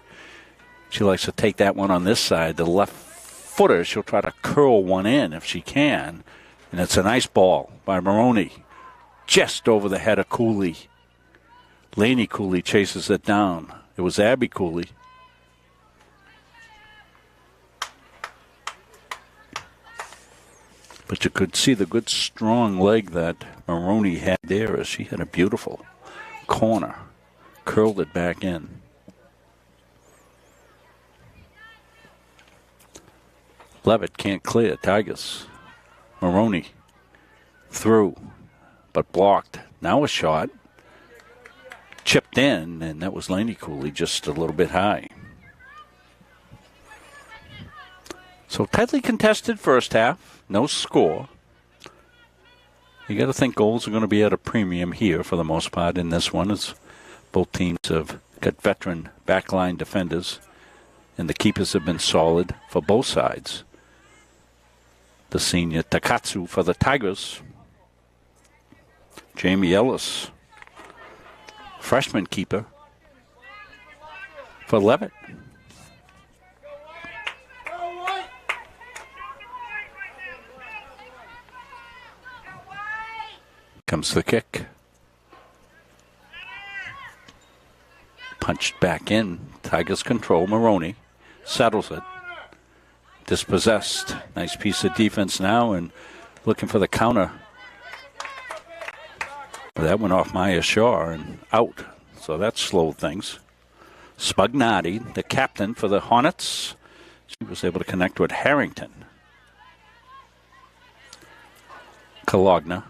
She likes to take that one on this side. The left footer, she'll try to curl one in if she can. And it's a nice ball by Maroney. Just over the head of Cooley. Laney Cooley chases it down. It was Abby Cooley. But you could see the good strong leg that Maroney had there as she had a beautiful corner. Curled it back in. Leavitt can't clear. Tigers. Maroney through, but blocked. Now a shot. Chipped in, and that was Laney Cooley just a little bit high. So tightly contested first half. No score. You got to think goals are going to be at a premium here for the most part in this one, as both teams have got veteran backline defenders, and the keepers have been solid for both sides. The senior Takatsu for the Tigers. Jamie Ellis, freshman keeper for Leavitt. Comes the kick. Punched back in. Tigers control. Maroney settles it. Dispossessed. Nice piece of defense now and looking for the counter. That went off Maya Shaw and out. So that slowed things. Spugnati, the captain for the Hornets. She was able to connect with Harrington. Kalogna.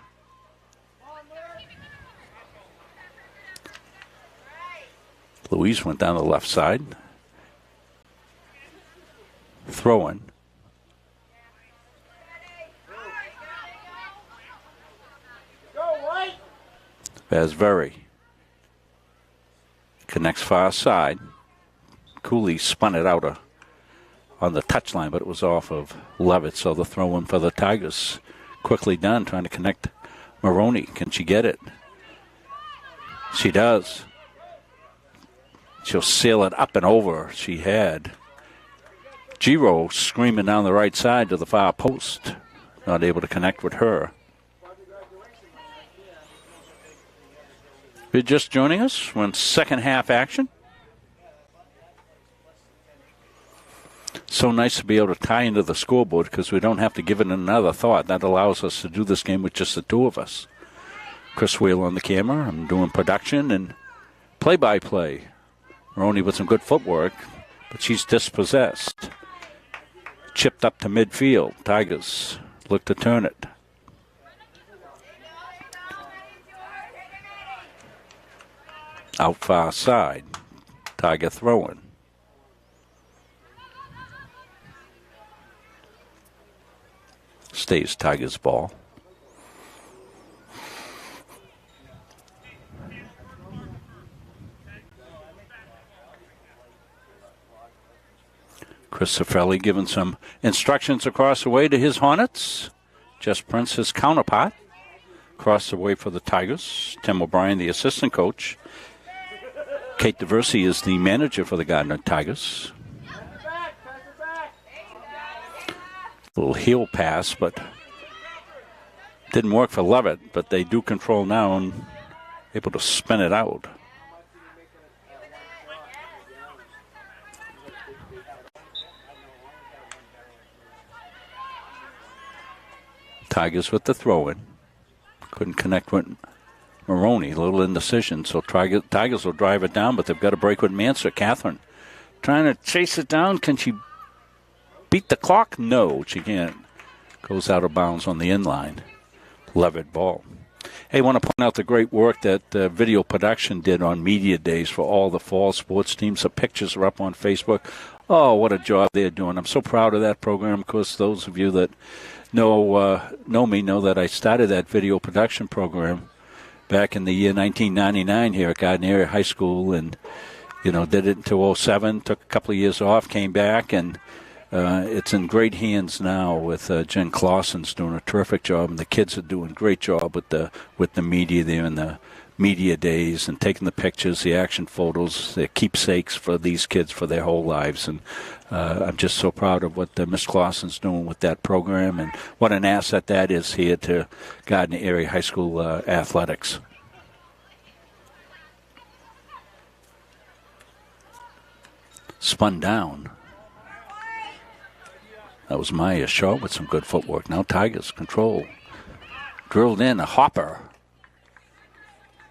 Louise went down the left side. Throwing. Vasveri connects far side. Cooley spun it out on the touchline, but it was off of Leavitt. So the throw-in for the Tigers. Quickly done, trying to connect Maroney. Can she get it? She does. She'll sail it up and over. She had. Giro screaming down the right side to the far post. Not able to connect with her. If you're just joining us, we're in second half action. So nice to be able to tie into the scoreboard because we don't have to give it another thought. That allows us to do this game with just the two of us. Chris Wheel on the camera. I'm doing production and play-by-play. Maroney with some good footwork, but she's dispossessed. Chipped up to midfield. Tigers look to turn it. Out far side. Tiger throwing. Stays Tigers ball. Chris Cifelli giving some instructions across the way to his Hornets. Jess Prince, his counterpart. Across the way for the Tigers. Tim O'Brien, the assistant coach. Kate DeVersi is the manager for the Gardiner Tigers. Little heel pass, but didn't work for Leavitt, but they do control now and able to spin it out. Tigers with the throw-in. Couldn't connect with Maroney. A little indecision. So Tigers will drive it down, but they've got to break with Manser. Catherine trying to chase it down. Can she beat the clock? No, she can't. Goes out of bounds on the inline. Leavitt ball. Hey, I want to point out the great work that video production did on media days for all the fall sports teams. The pictures are up on Facebook. Oh, what a job they're doing. I'm so proud of that program. Of course, those of you that know me know that I started that video production program back in the year 1999 here at Gardiner High School, and did it until 2007, took a couple of years off, came back, and it's in great hands now with Jen Clausen's doing a terrific job, and the kids are doing a great job with the media there and the media days and taking the pictures, the action photos, their keepsakes for these kids for their whole lives. And I'm just so proud of what Miss Clausen's doing with that program and what an asset that is here to Gardiner Area High School athletics. Spun down. That was Maya Shaw with some good footwork. Now Tigers control. Drilled in a hopper.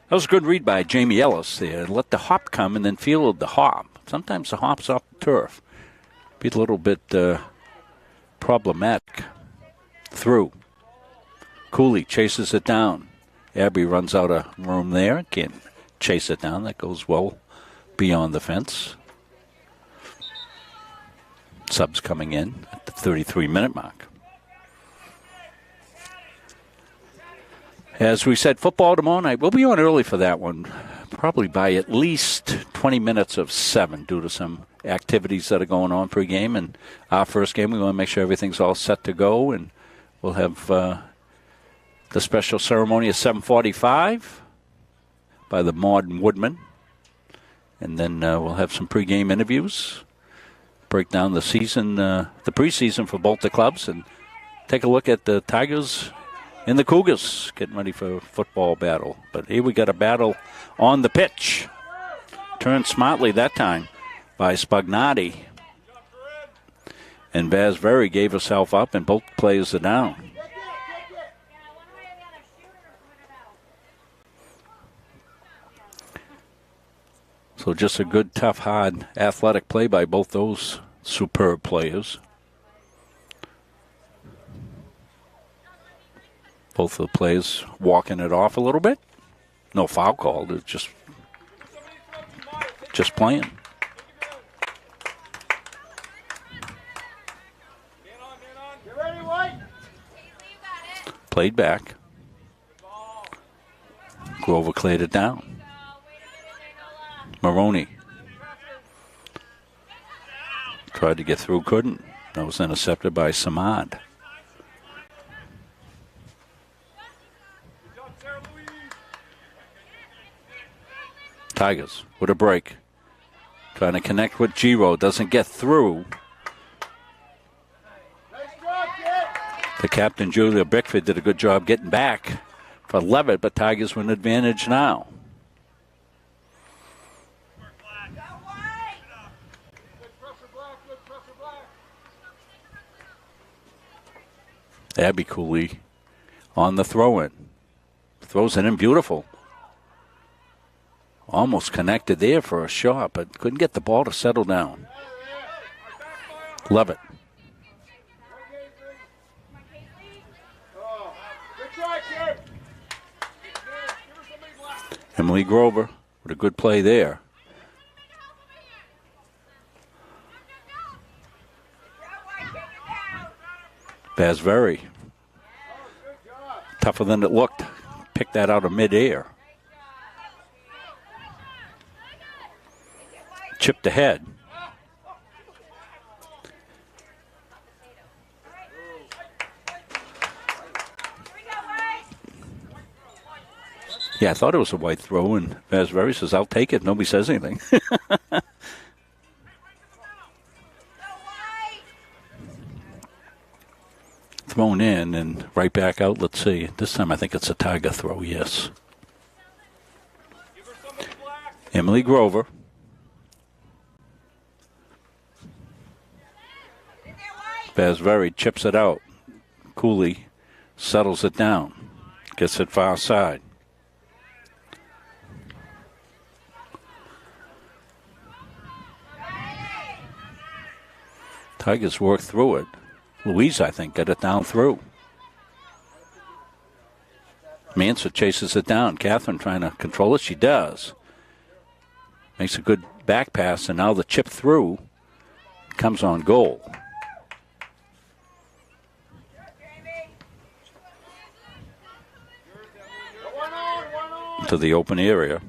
That was a good read by Jamie Ellis there. Let the hop come and then fielded the hop. Sometimes the hop's off the turf. Be a little bit problematic. Through. Cooley chases it down. Abby runs out of room there. Can't chase it down. That goes well beyond the fence. Subs coming in at the 33-minute mark. As we said, football tomorrow night. We'll be on early for that one, probably by at least 20 minutes of 7 due to some activities that are going on pre-game. And our first game, we want to make sure everything's all set to go. And we'll have the special ceremony at 7:45 by the Maud Woodman. And then we'll have some pre-game interviews, break down the season, the preseason for both the clubs, and take a look at the Tigers and the Cougars getting ready for a football battle. But here we got a battle on the pitch. Turned smartly that time by Spagnati. And Vasveri gave herself up, and both players are down. So just a good, tough, hard, athletic play by both those superb players. Both of the players walking it off a little bit. No foul called. It's just playing. Played back. Grover cleared it down. Maroney tried to get through, couldn't. That was intercepted by Samad. Tigers with a break. Trying to connect with Giro. Doesn't get through. The captain, Julia Bickford, did a good job getting back for Leavitt, but Tigers with an advantage now. Abby Cooley on the throw-in. Throws it in beautiful. Almost connected there for a shot, but couldn't get the ball to settle down. Leavitt. Emily Grover with a good play there. Vasveri. Tougher than it looked. Picked that out of midair. Chipped ahead. Yeah, I thought it was a white throw, and Vasveri says, I'll take it. Nobody says anything. Thrown in and right back out. Let's see. This time I think it's a Tiger throw, yes. Emily Grover. Vasveri chips it out. Cooley settles it down. Gets it far side. Tigers worked through it. Louise, I think, got it down through. Manser chases it down. Catherine trying to control it. She does. Makes a good back pass, and now the chip through comes on goal. To the open area.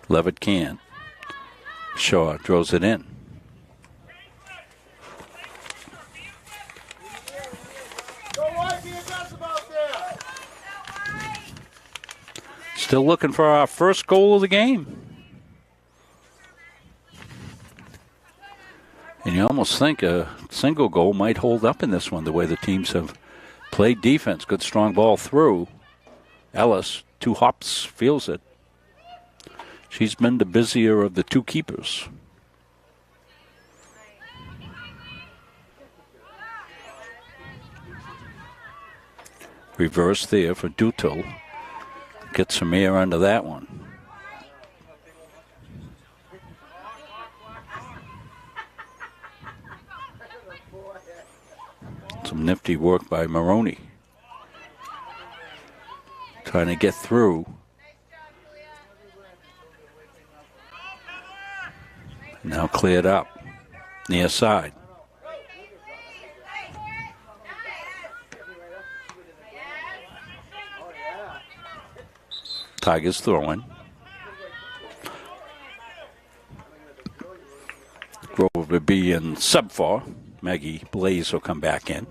Leavitt can. Shaw throws it in. Still looking for our first goal of the game. And you almost think a single goal might hold up in this one, the way the teams have played defense. Good strong ball through. Ellis, 2 hops, feels it. She's been the busier of the 2 keepers. Reverse there for Dutel. Get some air under that one. Some nifty work by Maroney. Trying to get through. Now cleared up. Near side. Tigers throwing. Grove will be in sub 4. Maggie Blaze will come back in.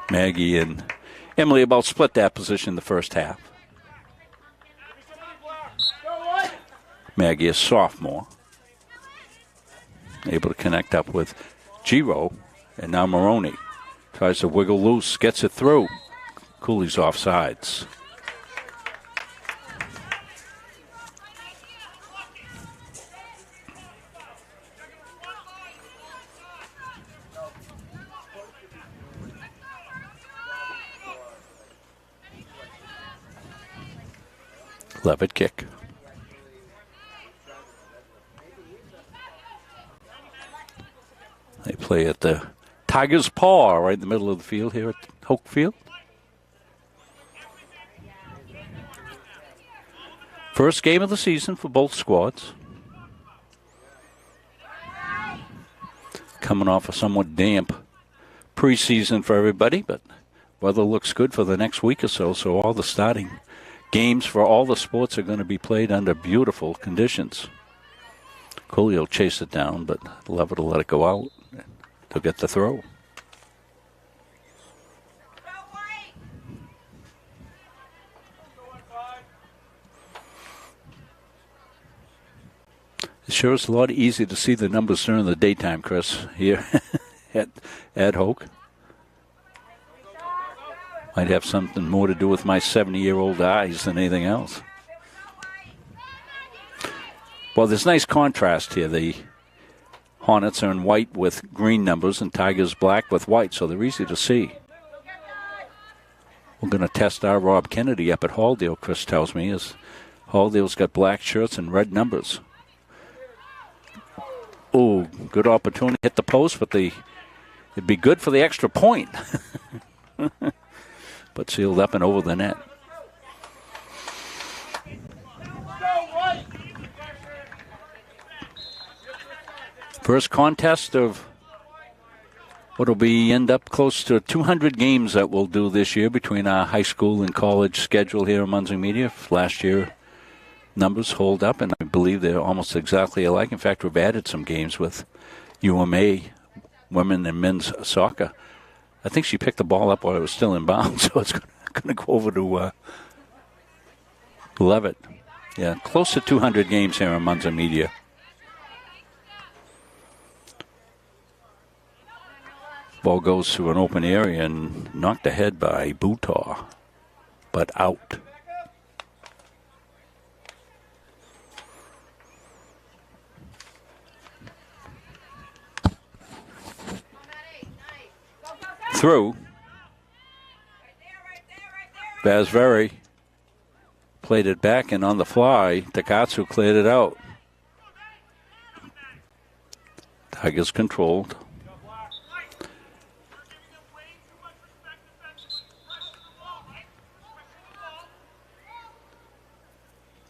Maggie and Emily about split that position in the first half. Maggie is sophomore. Able to connect up with Giro. And now Maroney tries to wiggle loose. Gets it through. Cooley's off sides. Leavitt kick. They play at the Tigers' Paw right in the middle of the field here at Hoke Field. First game of the season for both squads. Coming off a somewhat damp preseason for everybody, but weather looks good for the next week or so, so all the starting games for all the sports are going to be played under beautiful conditions. Cooley will chase it down, but Leavitt will let it go out. They'll get the throw. It sure is a lot easier to see the numbers during the daytime, Chris, here at Hoke. Might have something more to do with my 70-year-old eyes than anything else. Well, there's nice contrast here. The Hornets are in white with green numbers and Tigers black with white, so they're easy to see. We're going to test our Rob Kennedy up at Halldale, Chris tells me, as Halldale's got black shirts and red numbers. Oh, good opportunity. Hit the post, but it'd be good for the extra point. But sealed up and over the net. First contest of what will end up close to 200 games that we'll do this year between our high school and college schedule here in Munson Media. Last year, numbers hold up, and I believe they're almost exactly alike. In fact, we've added some games with UMA, women and men's soccer. I think she picked the ball up while it was still in bounds, so it's going to go over to Leavitt. Yeah, close to 200 games here in Munson Media. Ball goes to an open area and knocked ahead by Butaw, but out. Through. Basveri played it back, and on the fly, Takatsu cleared it out. Tigers controlled.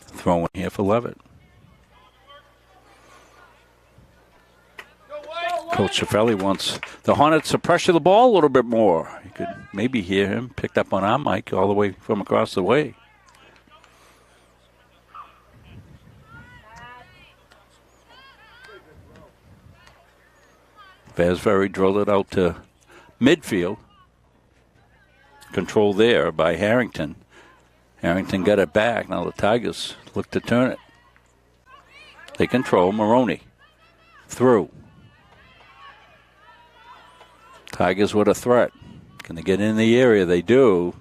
Throwing here for Leavitt. Coach Cifelli wants the Hornets to pressure the ball a little bit more. You could maybe hear him picked up on our mic all the way from across the way. Vasveri drilled it out to midfield. Control there by Harrington. Harrington got it back. Now the Tigers look to turn it. They control. Maroney through. Tigers with a threat. Can they get in the area? They do.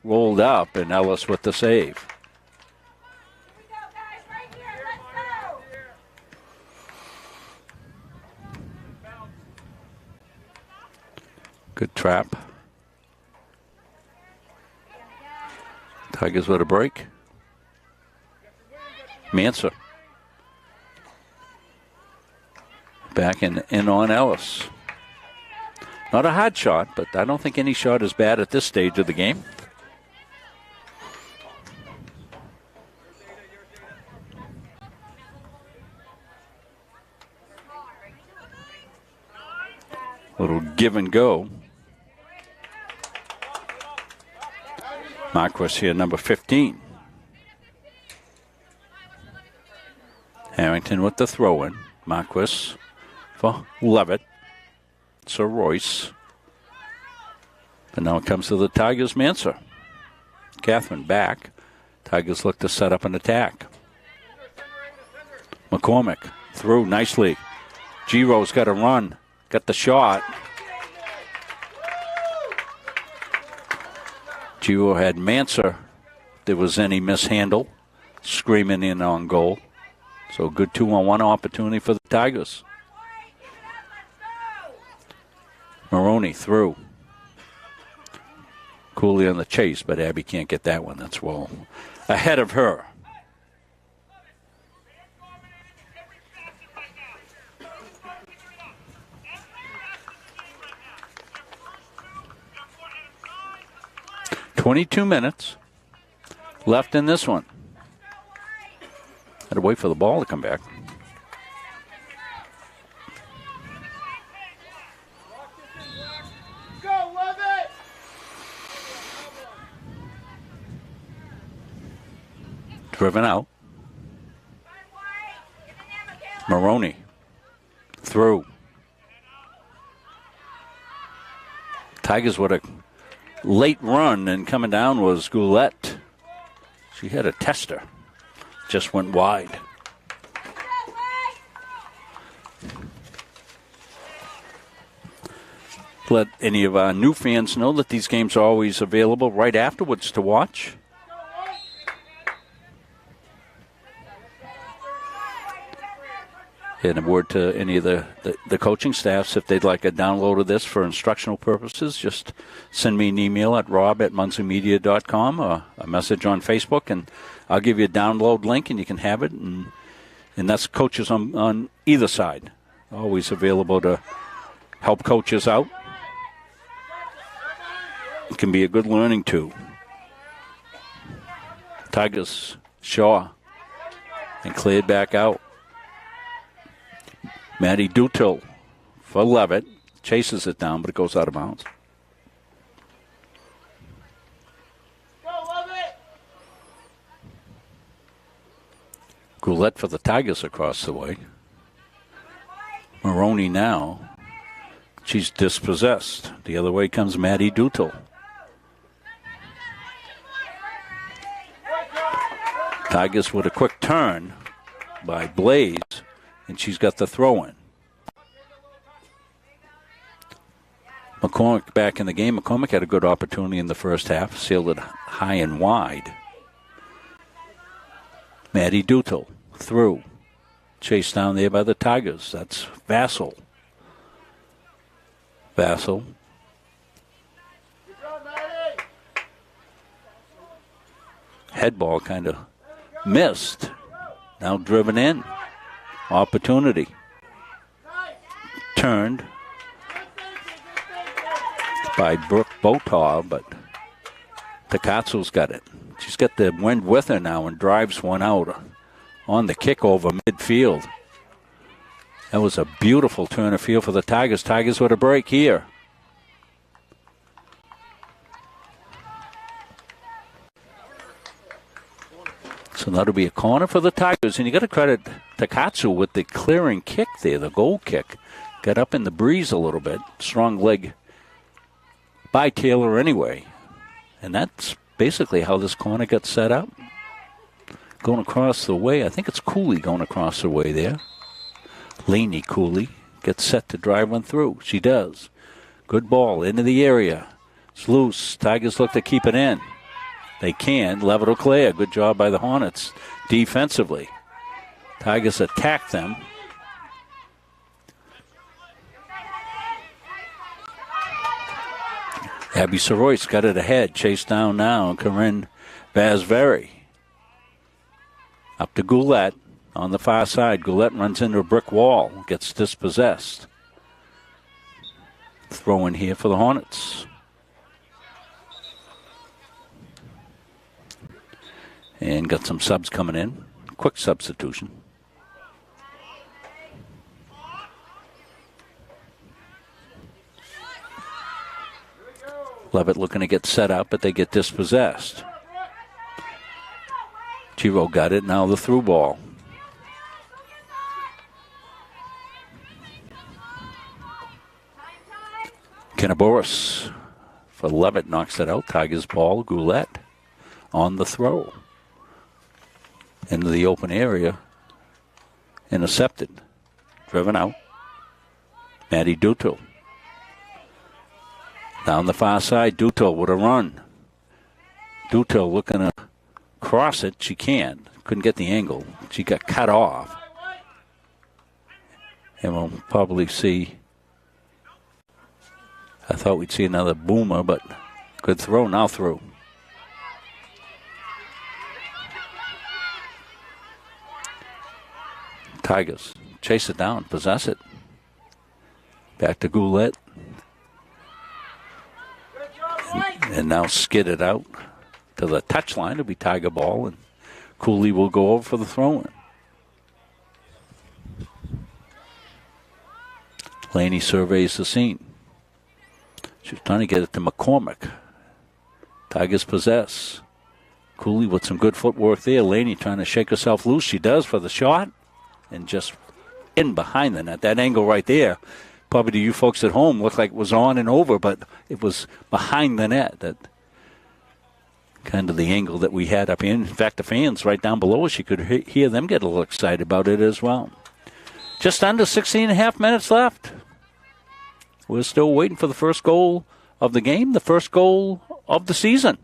Rolled up, and Ellis with the save. Good trap. Tigers with a break. Manser. Back in on Ellis. Not a hard shot, but I don't think any shot is bad at this stage of the game. Little give and go. Marquis here, number 15. Harrington with the throw-in. Marquis for Leavitt. Sir Royce. And now it comes to the Tigers, Manser. Catherine back. Tigers look to set up an attack. McCormick through nicely. Giro's got a run. Got the shot. Giro had Manser. There was any mishandle. Screaming in on goal. So good 2-on-1 opportunity for the Tigers. Maroney through. Cooley on the chase, but Abby can't get that one. That's well ahead of her. "22 minutes left in this one." Had to wait for the ball to come back. Driven out. Maroney through. Tigers with a late run, and coming down was Goulette. She had a tester. Just went wide. Let any of our new fans know that these games are always available right afterwards to watch. And a word to any of the coaching staffs, if they'd like a download of this for instructional purposes, just send me an email at rob@munsingmedia.com or a message on Facebook, and I'll give you a download link, and you can have it. And that's coaches on either side. Always available to help coaches out. It can be a good learning tool. Tigers, Shaw, and cleared back out. Maddie Dutil for Leavitt. Chases it down, but it goes out of bounds. Goulette for the Tigers across the way. Maroney now. She's dispossessed. The other way comes Maddie Dutil. Tigers with a quick turn by Blaze. And she's got the throw-in. McCormick back in the game. McCormick had a good opportunity in the first half. Sailed it high and wide. Maddie Dutil through. Chased down there by the Tigers. That's Vassell. Vassell. Head ball kind of missed. Now driven in. Opportunity. turned by Brooke Botar, but Takatsu's got it. She's got the wind with her now and drives one out on the kick over midfield. That was a beautiful turn of field for the Tigers. Tigers with a break here. So that'll be a corner for the Tigers. And you got to credit Takatsu with the clearing kick there, the goal kick. Got up in the breeze a little bit. Strong leg by Taylor anyway. And that's basically how this corner got set up. Going across the way. I think it's Cooley going across the way there. Laney Cooley gets set to drive one through. She does. Good ball into the area. It's loose. Tigers look to keep it in. They can. Leavitt O'Clair. Good job by the Hornets defensively. Tigers attack them. Abby Soroy's got it ahead. Chased down now. Corinne Basveri. Up to Goulette on the far side. Goulette runs into a brick wall. Gets dispossessed. Throw in here for the Hornets. And got some subs coming in. Quick substitution. Leavitt looking to get set up, but they get dispossessed. Chiro got it. Now the through ball. Kennaboris for Leavitt knocks it out. Tigers ball. Goulette on the throw. Into the open area. Intercepted. Driven out. Maddie Dutil. Down the far side. Dutil with a run. Dutil looking to cross it. She can. Couldn't get the angle. She got cut off. And we'll probably see. I thought we'd see another boomer, but good throw. Now through. Tigers chase it down, possess it. Back to Goulette. And now skid it out to the touchline. It'll be Tiger ball, and Cooley will go over for the throw-in. Laney surveys the scene. She's trying to get it to McCormick. Tigers possess. Cooley with some good footwork there. Laney trying to shake herself loose. She does for the shot. And just in behind the net. That angle right there, probably to you folks at home, looked like it was on and over, but it was behind the net. That kind of the angle that we had up in. In fact, the fans right down below us, you could hear them get a little excited about it as well. Just under 16 and a half minutes left. We're still waiting for the first goal of the game, the first goal of the season.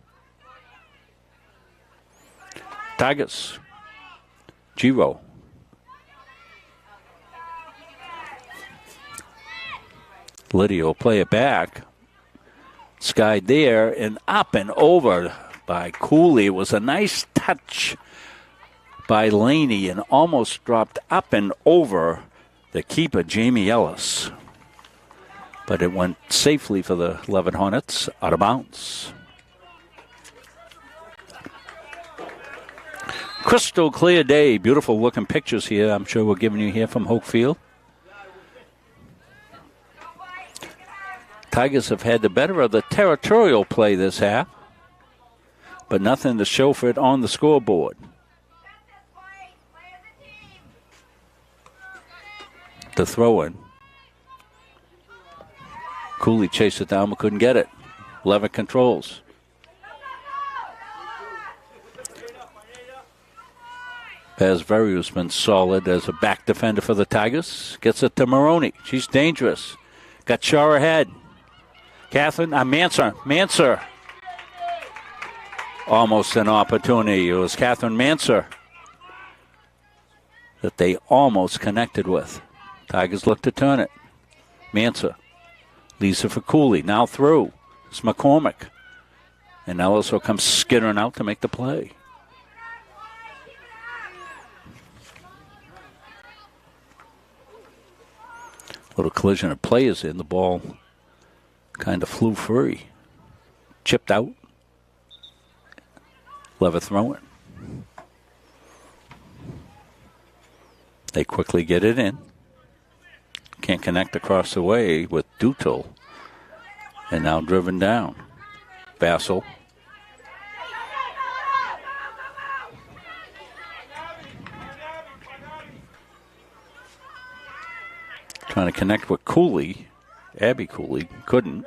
Tigers. Giro. Lydia will play it back. Skied there and up and over by Cooley. It was a nice touch by Laney and almost dropped up and over the keeper, Jamie Ellis. But it went safely for the Leavitt Hornets, out of bounds. Crystal clear day. Beautiful looking pictures here. I'm sure we're giving you here from Hoke Field. Tigers have had the better of the territorial play this half, but nothing to show for it on the scoreboard. The throw-in. Cooley chased it down but couldn't get it. Leavitt controls. Basveri, who's been solid as a back defender for the Tigers, gets it to Maroney. She's dangerous. Got Shaw ahead. Catherine, Manser. Almost an opportunity. It was Catherine Manser that they almost connected with. Tigers look to turn it. Manser leaves it for Cooley. Now through. It's McCormick. And Ellis will come skittering out to make the play. Little collision of players in. The ball kind of flew free. Chipped out. Leavitt throwing. They quickly get it in. Can't connect across the way with Dutel. And now driven down. Bassel. Trying to connect with Cooley. Abby Cooley couldn't.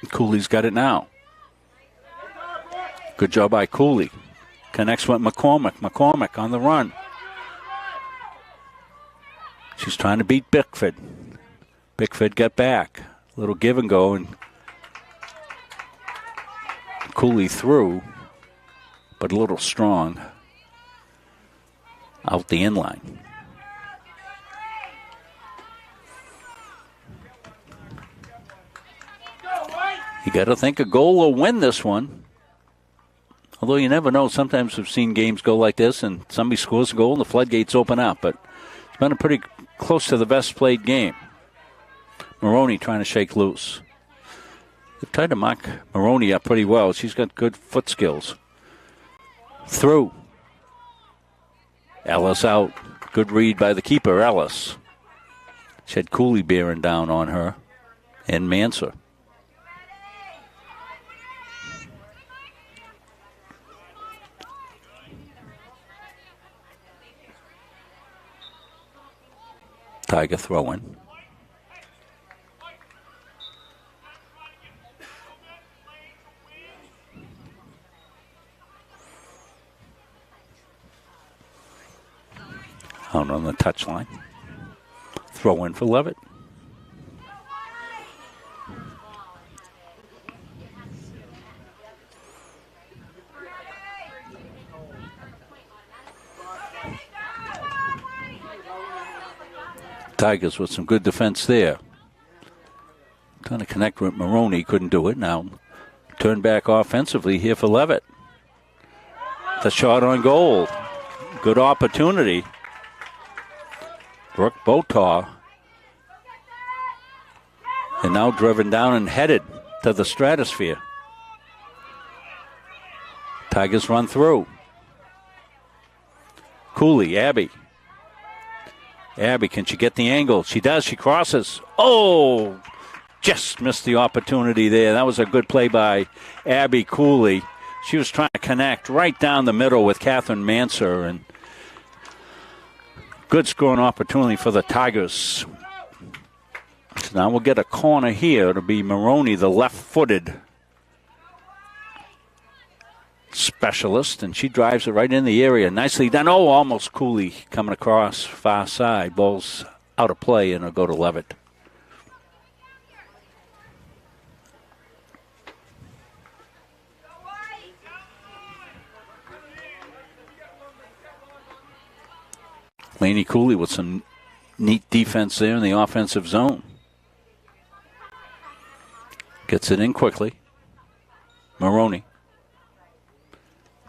Cooley's got it now. Good job by Cooley. Connects with McCormick. McCormick on the run. She's trying to beat Bickford. Bickford got back. Little give and go, and Cooley through, but a little strong out the inline. You got to think a goal will win this one. Although you never know. Sometimes we've seen games go like this, and somebody scores a goal and the floodgates open up. But it's been a pretty close to the best played game. Maroney trying to shake loose. They've tried to mark Maroney up pretty well. She's got good foot skills. Through. Ellis out. Good read by the keeper, Ellis. She had Cooley bearing down on her. And Manser. Tiger throwing. Out on the touchline. Throw in for Leavitt. Tigers with some good defense there. Trying to connect with Maroney, couldn't do it. Now turn back offensively here for Leavitt. The shot on goal. Good opportunity. Brooke Botaw. And now driven down and headed to the stratosphere. Tigers run through. Cooley, Abby. Abby, can she get the angle? She does. She crosses. Oh, just missed the opportunity there. That was a good play by Abby Cooley. She was trying to connect right down the middle with Catherine Manser, and good scoring opportunity for the Tigers. So now we'll get a corner here. It'll be Maroney, the left-footed specialist, and she drives it right in the area. Nicely done. Oh, almost Cooley coming across far side. Ball's out of play, and it'll go to Leavitt. Laney Cooley with some neat defense there in the offensive zone. Gets it in quickly. Maroney.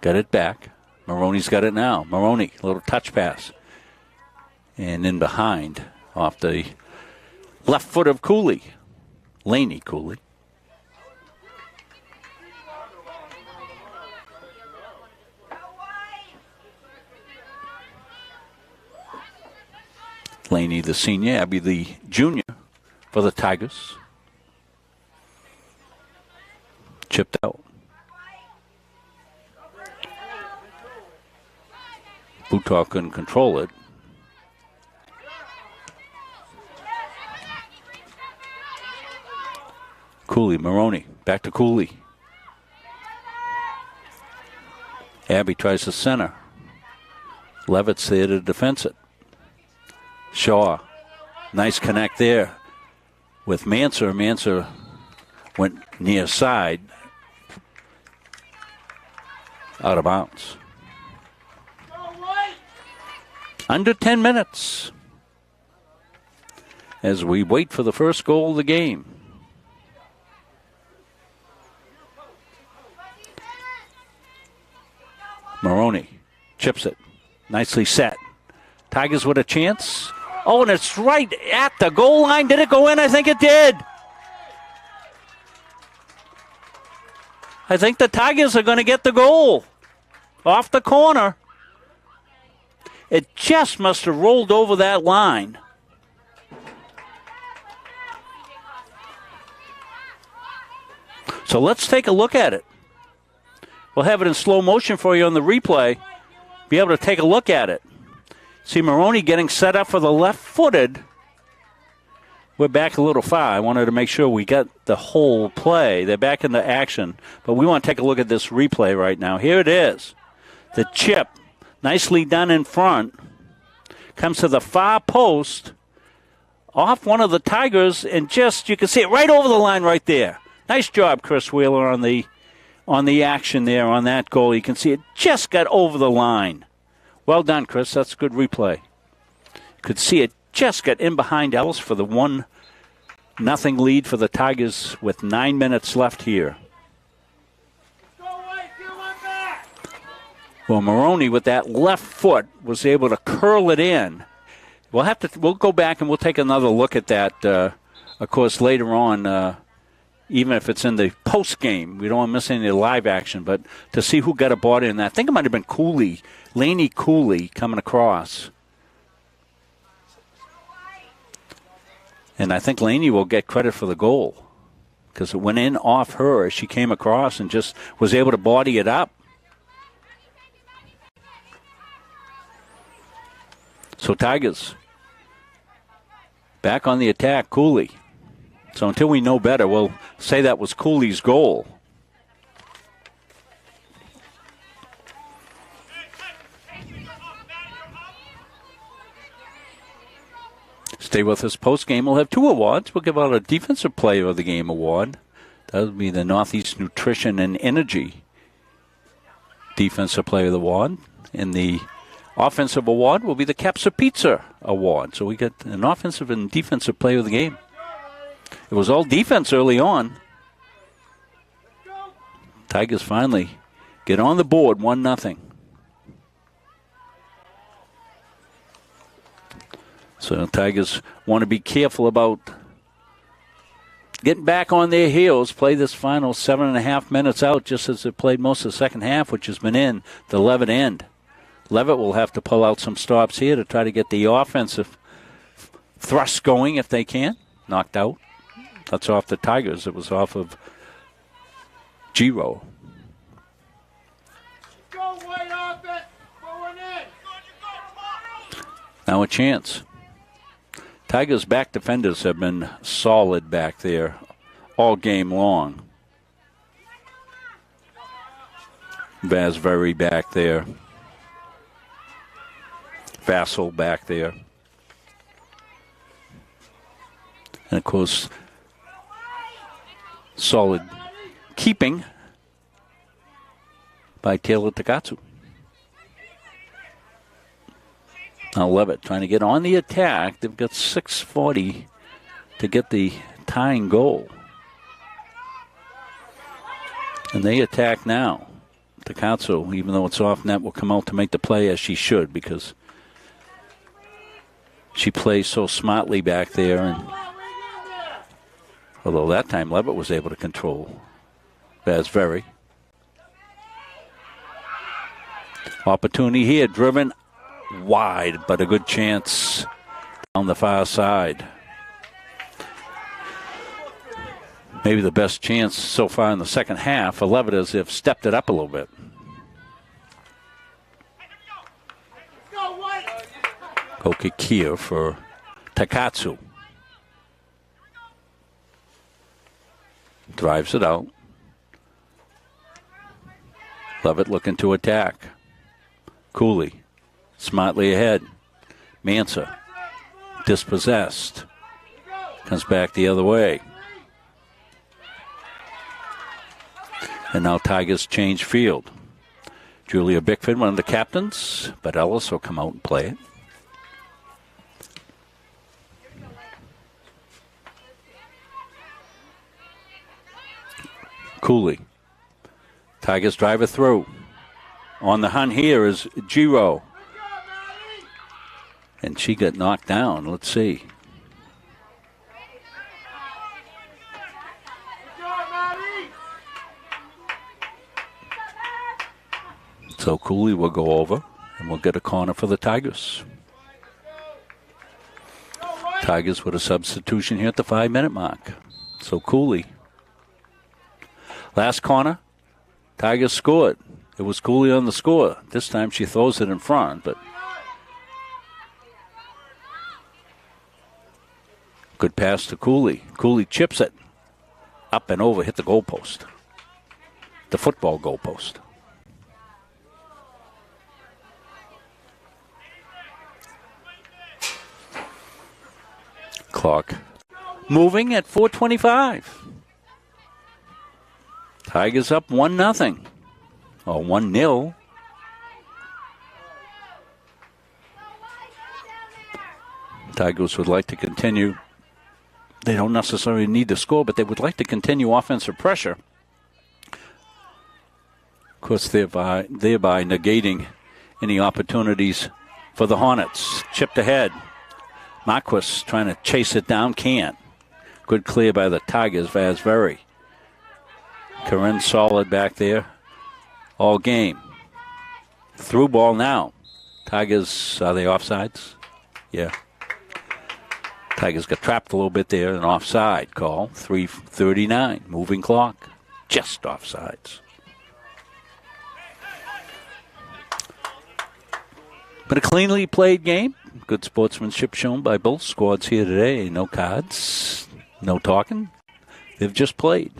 Got it back. Maroney's got it now. Maroney, a little touch pass. And in behind, off the left foot of Cooley. Laney Cooley. Laney, the senior. Abby, the junior for the Tigers. Chipped out. Botaw couldn't control it. Cooley, Maroney, back to Cooley. Abby tries to center. Leavitt's there to defense it. Shaw, nice connect there with Manser. Manser went near side, out of bounds. Under 10 minutes as we wait for the first goal of the game. Maroney chips it. Nicely set. Tigers with a chance. Oh, and it's right at the goal line. Did it go in? I think it did. I think the Tigers are going to get the goal off the corner. It just must have rolled over that line. So let's take a look at it. We'll have it in slow motion for you on the replay. Be able to take a look at it. See Maroney getting set up for the left-footed. We're back a little far. I wanted to make sure we got the whole play. They're back into action. But we want to take a look at this replay right now. Here it is. The chip, nicely done in front, comes to the far post, off one of the Tigers, and just, you can see it right over the line right there. Nice job, Chris Wheeler, on the action there on that goal. You can see it just got over the line. Well done, Chris. That's a good replay. You could see it just got in behind Ellis for the 1-0 lead for the Tigers with 9 minutes left here. Well, Maroney with that left foot was able to curl it in. We'll go back and we'll take another look at that, of course, later on. Even if it's in the post game, we don't want to miss any live action. But to see who got a body in that, I think it might have been Cooley, Laney Cooley, coming across. And I think Laney will get credit for the goal because it went in off her as she came across and just was able to body it up. So Tigers back on the attack, Cooley. So until we know better, we'll say that was Cooley's goal. Stay with us post game. We'll have 2 awards. We'll give out a Defensive Player of the Game award. That would be the Northeast Nutrition and Energy Defensive Player of the Award. And the Offensive Award will be the Capsa Pizza Award. So we get an Offensive and Defensive Player of the Game. It was all defense early on. Tigers finally get on the board, 1-0. So the Tigers want to be careful about getting back on their heels, play this final 7.5 minutes out just as they played most of the second half, which has been in the Leavitt end. Leavitt will have to pull out some stops here to try to get the offensive thrust going if they can. Knocked out. That's off the Tigers. It was off of Giro. Now a chance. Tigers' back defenders have been solid back there all game long. Vasveri back there. Vassell back there. And, of course, solid keeping by Taylor Takatsu. Now Leavitt trying to get on the attack. They've got 6:40 to get the tying goal. And they attack now. Takatsu, even though it's off net, will come out to make the play as she should because she plays so smartly back there. And although that time Leavitt was able to control Vasveri. Opportunity here, driven wide, but a good chance on the far side. Maybe the best chance so far in the second half for Leavitt as they've stepped it up a little bit. Goal kick here for Takatsu. Drives it out. Leavitt looking to attack. Cooley smartly ahead. Mansa dispossessed. Comes back the other way. And now Tigers change field. Julia Bickford, one of the captains, but Ellis will come out and play it. Cooley. Tigers drive it through. On the hunt here is Giro. And she got knocked down. Let's see. So Cooley will go over, and we'll get a corner for the Tigers. Tigers with a substitution here at the 5-minute mark. So Cooley. Last corner, Tigers scored. It was Cooley on the score. This time she throws it in front, but good pass to Cooley. Cooley chips it up and over, hit the goalpost. The football goalpost. Clock moving at 4:25. Tigers up 1-0 or 1-0. Tigers would like to continue. They don't necessarily need to score, but they would like to continue offensive pressure. Of course, thereby negating any opportunities for the Hornets. Chipped ahead. Marquis trying to chase it down, can't. Good clear by the Tigers, Vasveri. Corinne solid back there all game. Through ball now. Tigers, are they offsides? Yeah. Tigers got trapped a little bit there, an offside call. 3:39, moving clock. Just offsides. But a cleanly played game. Good sportsmanship shown by both squads here today. No cards, no talking. They've just played.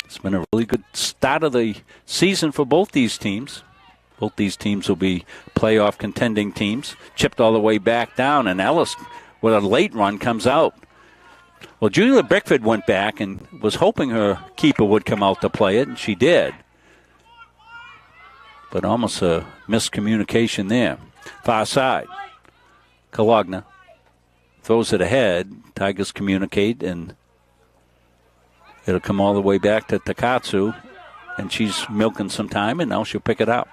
It's been a really good start of the season for both these teams. Both these teams will be playoff contending teams. Chipped all the way back down, and Ellis, with a late run, comes out. Well, Julia Bickford went back and was hoping her keeper would come out to play it, and she did. But almost a miscommunication there. Far side. Kalogna throws it ahead. Tigers communicate, and it'll come all the way back to Takatsu. And she's milking some time, and now she'll pick it up.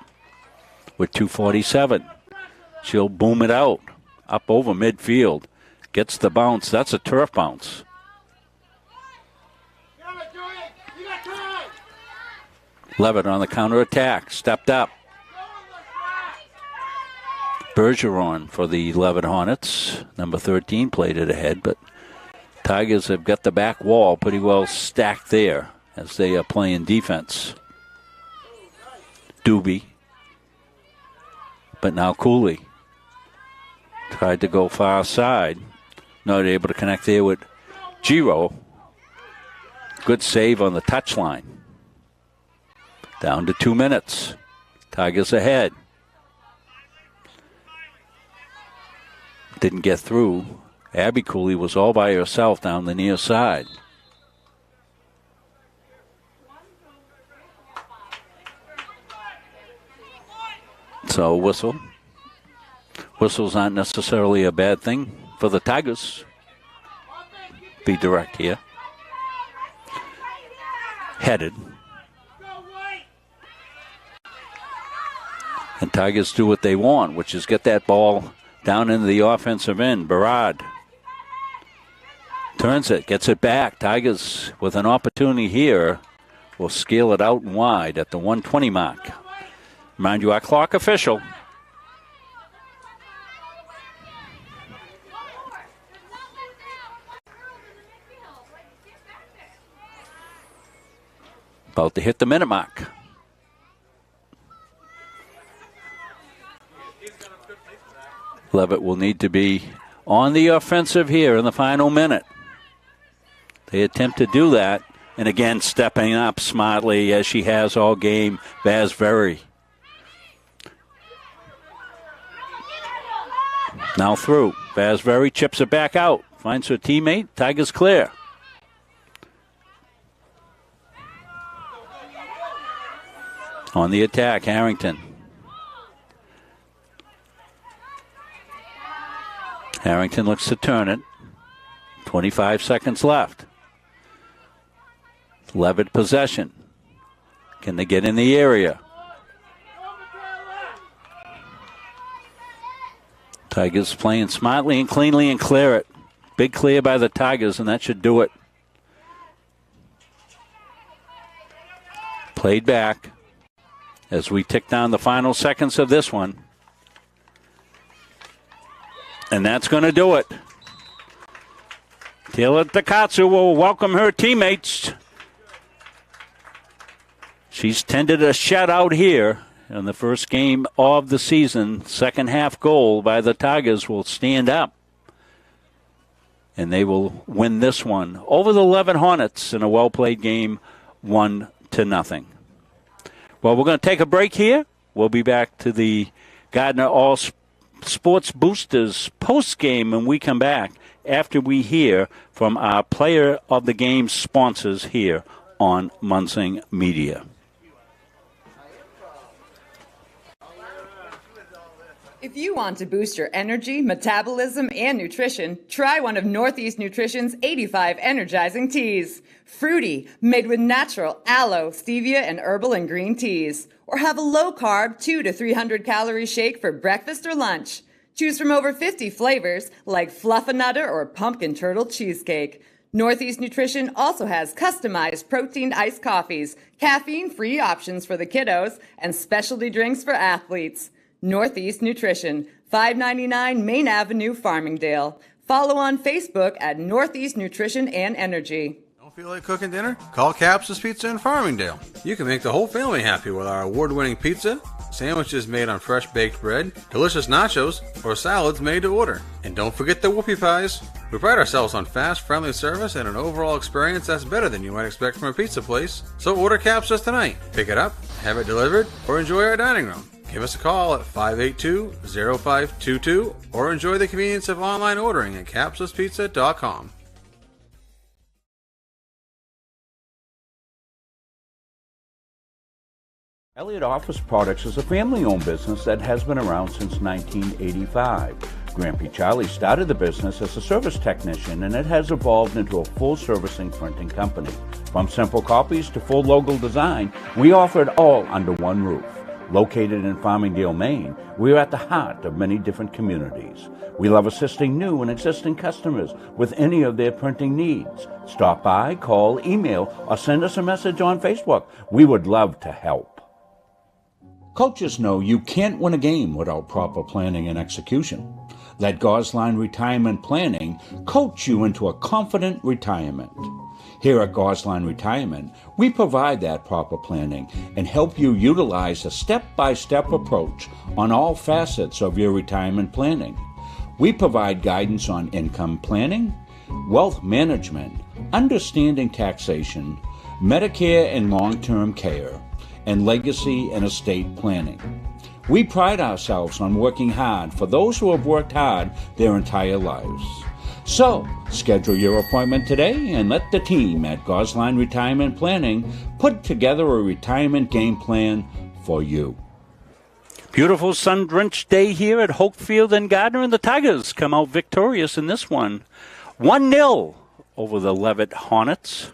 With 2:47. She'll boom it out. Up over midfield. Gets the bounce. That's a turf bounce. Leavitt on the counterattack. Stepped up. Bergeron for the Leavitt Hornets. Number 13 played it ahead, but Tigers have got the back wall pretty well stacked there as they are playing defense. Doobie. But now Cooley. Tried to go far side. Not able to connect there with Giro. Good save on the touchline. Down to 2 minutes. Tigers ahead. Didn't get through. Abby Cooley was all by herself down the near side. So whistle. Whistle's not necessarily a bad thing for the Tigers. Be direct here. Headed. And Tigers do what they want, which is get that ball down into the offensive end. Barad turns it, gets it back. Tigers with an opportunity here will scale it out and wide at the 1:20 mark. Mind you, our clock official. About to hit the minute mark. Leavitt will need to be on the offensive here in the final minute. They attempt to do that. And again, stepping up smartly as she has all game, Vasveri. Now through. Vasveri chips it back out. Finds her teammate. Tigers clear. On the attack, Harrington. Harrington looks to turn it. 25 seconds left. Leavitt possession. Can they get in the area? Tigers playing smartly and cleanly and clear it. Big clear by the Tigers, and that should do it. Played back as we tick down the final seconds of this one. And that's going to do it. Taylor Takatsu will welcome her teammates. She's tended a shutout here in the first game of the season. Second half goal by the Tigers will stand up. And they will win this one over the Leavitt Hornets in a well-played game, 1-0. Well, we're going to take a break here. We'll be back to the Gardiner All Sports Boosters post-game when we come back after we hear from our player of the game sponsors here on Munzing Media. If you want to boost your energy, metabolism, and nutrition, try one of Northeast Nutrition's 85 energizing teas. Fruity, made with natural aloe, stevia, and herbal and green teas. Or have a low-carb 200 to 300 calorie shake for breakfast or lunch. Choose from over 50 flavors like Fluffernutter or Pumpkin Turtle Cheesecake. Northeast Nutrition also has customized protein iced coffees, caffeine-free options for the kiddos, and specialty drinks for athletes. Northeast Nutrition, 599 Main Avenue, Farmingdale. Follow on Facebook at Northeast Nutrition and Energy. Don't feel like cooking dinner? Call Capsa's Pizza in Farmingdale. You can make the whole family happy with our award-winning pizza, sandwiches made on fresh baked bread, delicious nachos, or salads made to order. And don't forget the whoopie pies. We pride ourselves on fast, friendly service and an overall experience that's better than you might expect from a pizza place. So order Capsa's tonight. Pick it up, have it delivered, or enjoy our dining room. Give us a call at 582-0522 or enjoy the convenience of online ordering at capsaspizza.com. Elliott Office Products is a family-owned business that has been around since 1985. Grampy Charlie started the business as a service technician, and it has evolved into a full-servicing printing company. From simple copies to full logo design, we offer it all under one roof. Located in Farmingdale, Maine, we are at the heart of many different communities. We love assisting new and existing customers with any of their printing needs. Stop by, call, email, or send us a message on Facebook. We would love to help. Coaches know you can't win a game without proper planning and execution. Let Gosline Retirement Planning coach you into a confident retirement. Here at Gosline Retirement, we provide that proper planning and help you utilize a step-by-step approach on all facets of your retirement planning. We provide guidance on income planning, wealth management, understanding taxation, Medicare and long-term care, and legacy and estate planning. We pride ourselves on working hard for those who have worked hard their entire lives. So, schedule your appointment today and let the team at Gosline Retirement Planning put together a retirement game plan for you. Beautiful sun-drenched day here at Hopefield and Gardiner, and the Tigers come out victorious in this one. 1-0 over the Leavitt Hornets,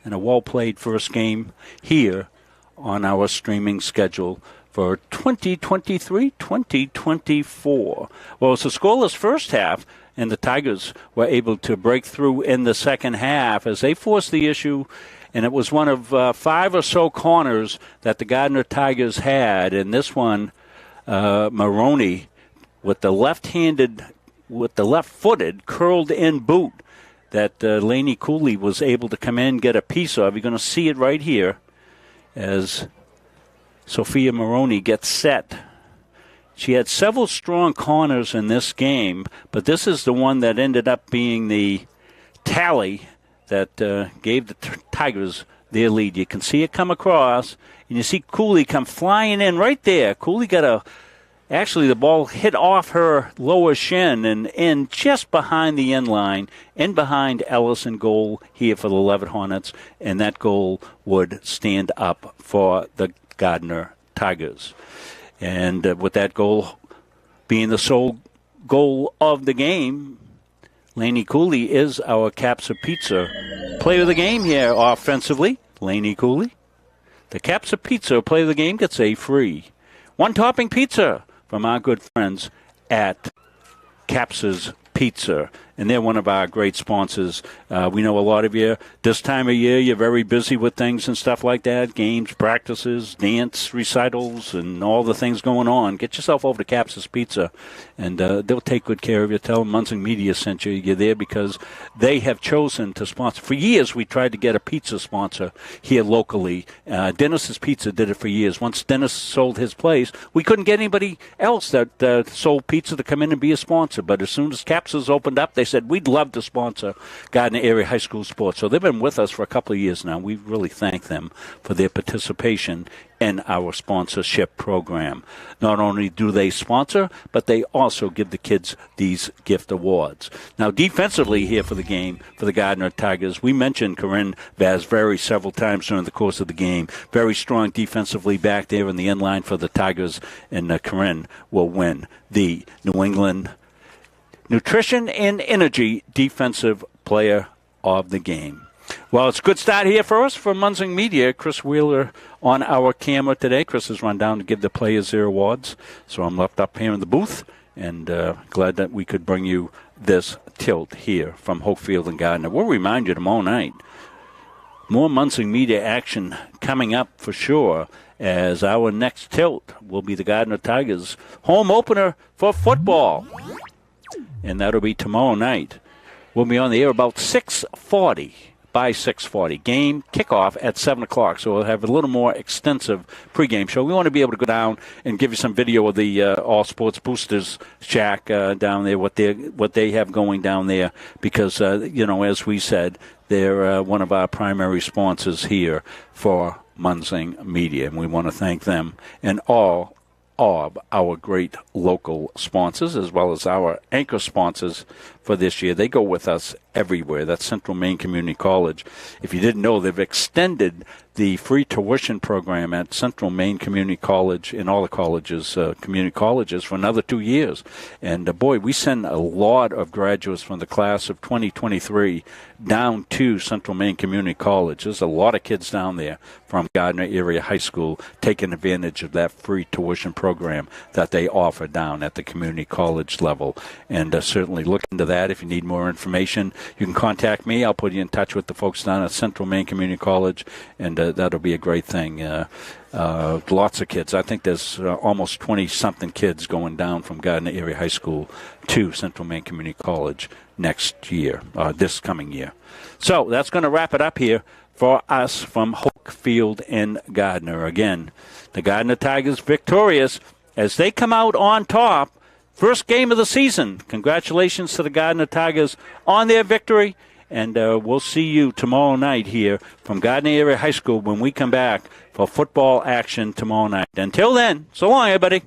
and a well-played first game here on our streaming schedule for 2023-2024. Well, it's a scoreless first half, and the Tigers were able to break through in the second half as they forced the issue, and it was one of 5 or so corners that the Gardiner Tigers had. And this one, Maroney, with the left-footed curled-in boot that Lainey Cooley was able to come in, get a piece of. You're going to see it right here as Sophia Maroney gets set. She had several strong corners in this game, but this is the one that ended up being the tally that gave the Tigers their lead. You can see it come across, and you see Cooley come flying in right there. Cooley got actually the ball hit off her lower shin and in just behind the end line, in behind Ellison goal here for the Leavitt Hornets, and that goal would stand up for the Gardiner Tigers. And with that goal being the sole goal of the game, Lainey Cooley is our Capsa Pizza player of the game here offensively. Lainey Cooley. The Capsa Pizza player of the game gets a free one-topping pizza from our good friends at Caps's Pizza, and they're one of our great sponsors. We know a lot of you, this time of year, you're very busy with things and stuff like that, games, practices, dance, recitals, and all the things going on. Get yourself over to Caps's Pizza, and they'll take good care of you. Tell them Munson Media sent you. You're there because they have chosen to sponsor. For years, we tried to get a pizza sponsor here locally. Dennis's Pizza did it for years. Once Dennis sold his place, we couldn't get anybody else that sold pizza to come in and be a sponsor. But as soon as Caps's opened up, they said, we'd love to sponsor Gardiner Area High School sports. So they've been with us for a couple of years now. We really thank them for their participation in our sponsorship program. Not only do they sponsor, but they also give the kids these gift awards. Now, defensively here for the game, for the Gardiner Tigers, we mentioned Corinne Vasveri several times during the course of the game. Very strong defensively back there in the end line for the Tigers, and Corinne will win the New England Nutrition and Energy Defensive Player of the Game. Well, it's a good start here for us from Munson Media. Chris Wheeler on our camera today. Chris has run down to give the players their awards, so I'm left up here in the booth, and glad that we could bring you this tilt here from Hopefield and Gardiner. We'll remind you tomorrow night, more Munson Media action coming up for sure, as our next tilt will be the Gardiner Tigers home opener for football, and that'll be tomorrow night. We'll be on the air about 6:40. By 6:40. Game kickoff at 7 o'clock, so we'll have a little more extensive pregame show. We want to be able to go down and give you some video of the All Sports Boosters shack down there, what they have going down there, because, as we said, they're one of our primary sponsors here for Munson Media, and we want to thank them and all of our great local sponsors, as well as our anchor sponsors for this year. They go with us everywhere. That's Central Maine Community College. If you didn't know, they've extended the free tuition program at Central Maine Community College and all the colleges, community colleges, for another 2 years. And boy, we send a lot of graduates from the class of 2023 down to Central Maine Community College. There's a lot of kids down there from Gardiner Area High School taking advantage of that free tuition program that they offer down at the community college level. And certainly look into that. If you need more information, you can contact me. I'll put you in touch with the folks down at Central Maine Community College, and that'll be a great thing. Lots of kids. I think there's almost 20-something kids going down from Gardiner Area High School to Central Maine Community College next year, this coming year. So that's going to wrap it up here for us from Hopefield and Gardiner. Again, the Gardiner Tigers victorious as they come out on top. First game of the season. Congratulations to the Gardiner Tigers on their victory. And we'll see you tomorrow night here from Gardiner Area High School when we come back for football action tomorrow night. Until then, so long, everybody.